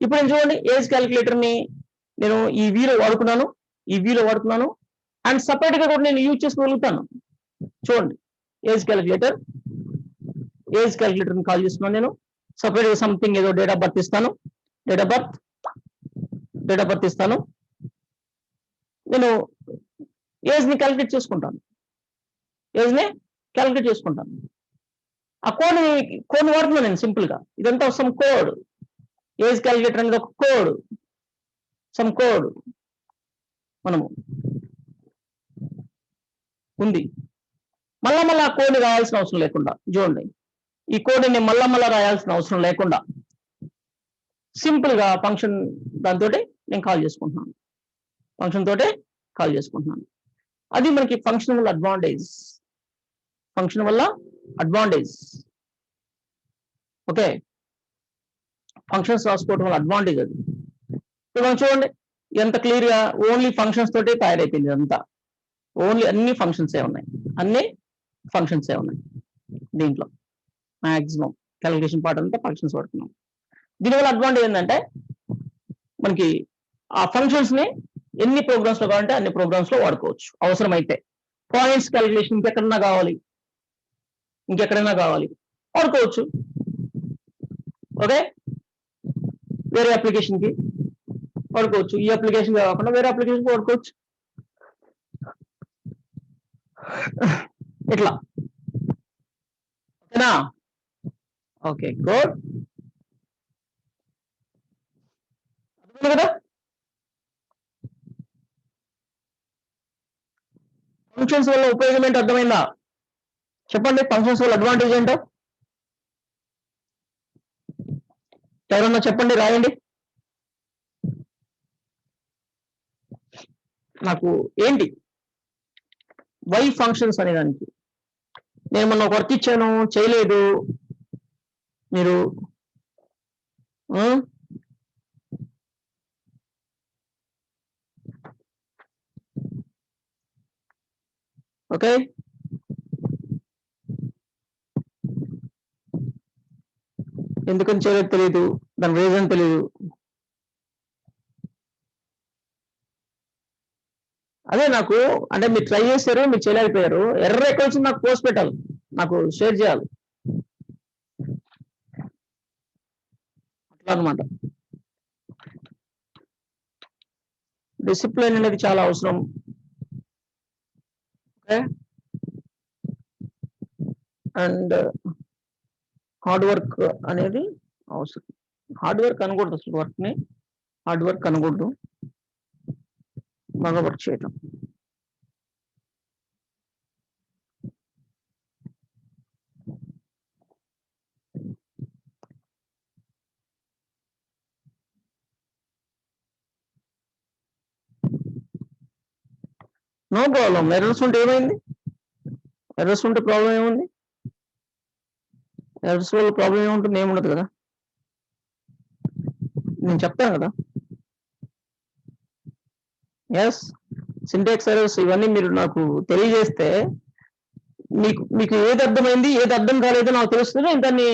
ఇప్పుడు నేను చూడండి, ఏజ్ క్యాలిక్యులేటర్ ని నేను ఈ వ్యూలో వాడుకున్నాను, అండ్ సపరేట్ గా కూడా నేను యూజ్ చేసుకోగలుగుతాను. చూడండి, ఏజ్ క్యాలిక్యులేటర్ ని కాల్ చేస్తున్నాను. నేను సపరేట్ గా సంథింగ్ ఏదో డేట్ ఆఫ్ బర్త్ ఇస్తాను, డేట్ ఆఫ్ బర్త్ ఇస్తాను. నేను ఏజ్ ని క్యాలిక్యులేట్ చేసుకుంటాను, ఆ కోడ్ వాడుతున్నాను నేను సింపుల్ గా. ఇదంతా సమ్ కోడ్, ఏజ్ క్యాలిక్యులేటర్ అనేది ఒక కోడ్, సమ్ కోడ్ మనము ఉంది. మళ్ళా ఆ కోడ్ రాయాల్సిన అవసరం లేకుండా, చూడండి ఈ కోడ్ ని మళ్ళా రాయాల్సిన అవసరం లేకుండా సింపుల్ గా ఫంక్షన్ దాంతో నేను కాల్ చేసుకుంటున్నాను, అది మనకి ఫంక్షన్ వల్ల అడ్వాంటేజ్. ఓకే, ఫంక్షన్స్ రాసుకోవడం వల్ల అడ్వాంటేజ్ అది. ఇప్పుడు మనం చూడండి ఎంత క్లియర్ గా ఓన్లీ ఫంక్షన్స్ తోటే తయారైపోయింది అంతా. ఓన్లీ అన్ని ఫంక్షన్సే ఉన్నాయి, దీంట్లో మాక్సిమం క్యాలిక్యులేషన్ పార్ట్ అంతా ఫంక్షన్స్ వాడుతున్నాం. దీనివల్ల అడ్వాంటేజ్ ఏంటంటే మనకి ఆ ఫంక్షన్స్ ని ఎన్ని ప్రోగ్రామ్స్ లో కావాలంటే అన్ని ప్రోగ్రామ్స్ లో వాడుకోవచ్చు. అవసరమైతే పాయింట్స్ క్యాలిక్యులేషన్ ఇంకెక్కడైనా కావాలి వాడుకోవచ్చు. ఓకే, వేరే అప్లికేషన్ కి వాడుకోవచ్చు, ఈ అప్లికేషన్ కాకుండా వేరే అప్లికేషన్ వాడుకోవచ్చు. ఇట్లా ఓకేనా? Okay good. కదా ఫంక్షన్స్ వల్ల ఉపయోగం ఏంటో అర్థమైందా? చెప్పండి, ఫంక్షన్స్ వల్ల అడ్వాంటేజ్ ఏంటో ఎవరన్నా చెప్పండి, రాయండి. నాకు ఏంటి వై ఫంక్షన్స్ అనేదానికి నేను మొన్న ఒక వర్క్ ఇచ్చాను, చేయలేదు మీరు. ఓకే, ఎందుకని చేయలేదు తెలియదు, దాని రీజన్ తెలియదు. అదే నాకు అంటే మీరు ట్రై చేశారు, మీరు చేయలేకపోయారు, ఎర్ర ఎక్కడ వచ్చింది నాకు పోస్ట్ పెట్టాలి, నాకు షేర్ చేయాలి, అట్లా అనమాట. డిసిప్లిన్ అనేది చాలా అవసరం. ఓకే, అండ్ హార్డ్ వర్క్ అనేది అవసరం. హార్డ్ వర్క్ అనకూడదు, అసలు వర్క్ ని హార్డ్ వర్క్ అనకూడదు, బాగా వర్క్ చేయటం. No problem. ఎర్రర్స్ ఉంటే ఏమైంది? ఎర్రర్స్ ఉంటే ప్రాబ్లం ఏముంది? ఎర్రర్స్ వల్ల ప్రాబ్లం ఏముంటుంది? ఏముండదు కదా, నేను చెప్తాను కదా. ఎస్, సింటాక్స్ ఎర్రర్స్ ఇవన్నీ మీరు నాకు తెలియజేస్తే మీకు మీకు ఏది అర్థమైంది, ఏది అర్థం కాలేదో నాకు తెలుస్తుంది, నేను దాన్ని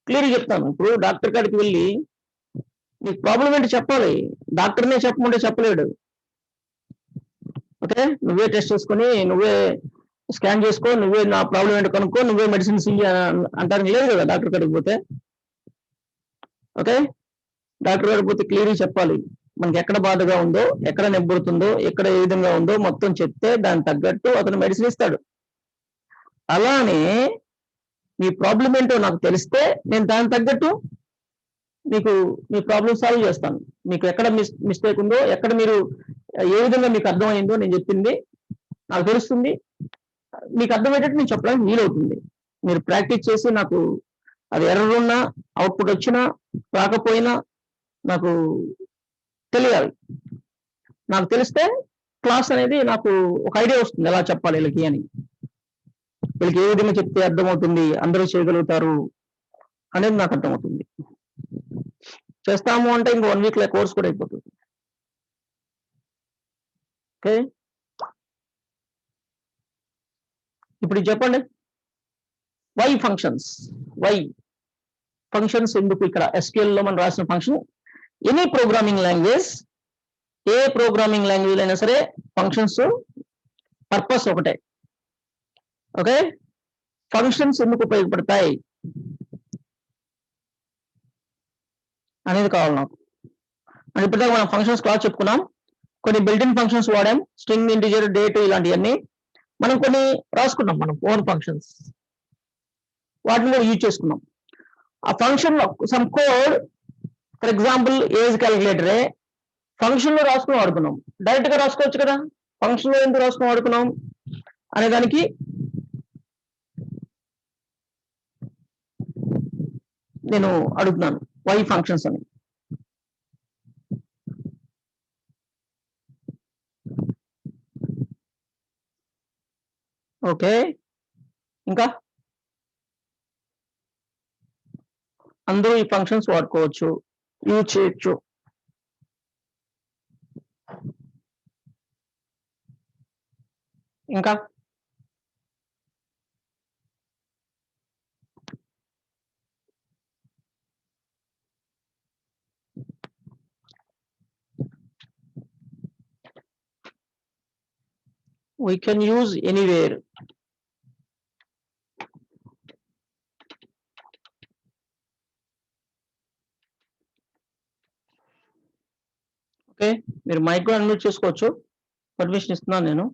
క్లియర్ చెప్తాను. ఇప్పుడు డాక్టర్ కాడికి వెళ్ళి నీకు ప్రాబ్లం ఏంటి చెప్పాలి, డాక్టర్నే చెప్పమంటే చెప్పలేడు. ఓకే, నువ్వే టెస్ట్ చేసుకొని, నువ్వే స్కాన్ చేసుకో, నువ్వే నా ప్రాబ్లం ఏంటో కనుక్కో, నువ్వే మెడిసిన్స్ అంటానికి లేదు కదా డాక్టర్ కాడికి పోతే. ఓకే, డాక్టర్ కాడికి పోతే క్లియర్గా చెప్పాలి, మనకి ఎక్కడ బాధగా ఉందో, ఎక్కడ నెబ్బుడుతుందో, ఎక్కడ ఏ విధంగా ఉందో మొత్తం చెప్తే దానికి తగ్గట్టు అతను మెడిసిన్ ఇస్తాడు. అలానే మీ ప్రాబ్లం ఏంటో నాకు తెలిస్తే నేను దానికి తగ్గట్టు మీకు మీ ప్రాబ్లం సాల్వ్ చేస్తాను. మీకు ఎక్కడ మిస్టేక్ ఉందో, ఎక్కడ మీరు ఏ విధంగా మీకు అర్థమైందో నేను చెప్పింది నాకు తెలుస్తుంది, మీకు అర్థమయ్యేటట్టు నేను చెప్పడానికి వీలవుతుంది. మీరు ప్రాక్టీస్ చేసి నాకు అది ఎర్రర్ ఉన్నా, అవుట్పుట్ వచ్చినా రాకపోయినా నాకు తెలియాలి. నాకు తెలిస్తే క్లాస్ అనేది నాకు ఒక ఐడియా వస్తుంది, ఎలా చెప్పాలి వీళ్ళకి అని, వీళ్ళకి ఏ విధంగా చెప్తే అర్థమవుతుంది, అందరూ చేయగలుగుతారు అనేది నాకు అర్థమవుతుంది. చేస్తాము అంటే ఇంకో 1 వీక్ లో కోర్స్ కూడా అయిపోతుంది. ఓకే, ఇప్పుడు చెప్పండి, వై ఫంక్షన్స్. వై ఫంక్షన్స్ ఎందుకు? ఇక్కడ ఎస్క్యూఎల్ లో మనం రాసిన ఫంక్షన్, ఎనీ ప్రోగ్రామింగ్ లాంగ్వేజ్, ఏ ప్రోగ్రామింగ్ లాంగ్వేజ్ అయినా సరే ఫంక్షన్స్ పర్పస్ ఒకటే. ఓకే, ఫంక్షన్స్ ఎందుకు ఉపయోగపడతాయి అనేది కావాలి నాకు. అని ఇప్పటిదాకా మనం ఫంక్షన్స్ క్లాస్ చెప్పుకున్నాం, కొన్ని బిల్ట్-ఇన్ ఫంక్షన్స్ వాడాం, స్ట్రింగ్, ఇంటిజర్, డేట్ ఇలాంటివన్నీ మనం కొన్ని రాసుకున్నాం, మనం ఓన్ ఫంక్షన్స్, వాటిని యూజ్ చేసుకున్నాం. ఆ ఫంక్షన్ లో some code, for example age క్యాలిక్యులేటరే ఫంక్షన్ లో రాసుకుని వాడుకున్నాం, డైరెక్ట్ గా రాసుకోవచ్చు కదా, ఫంక్షన్ లో ఎందుకు రాసుకుని వాడుకున్నాం అనే దానికి నేను అడుగుతున్నాను, వై ఫంక్షన్స్ అని. ఓకే, ఇంకా అందరూ ఈ ఫంక్షన్స్ వాడుకోవచ్చు, యూజ్ చేయొచ్చు. ఇంకా we can use anywhere. Okay. మీరు మైక్ కూడా అన్మ్యూట్ చేసుకోవచ్చు. పర్మిషన్ ఇస్తున్నాను నేను.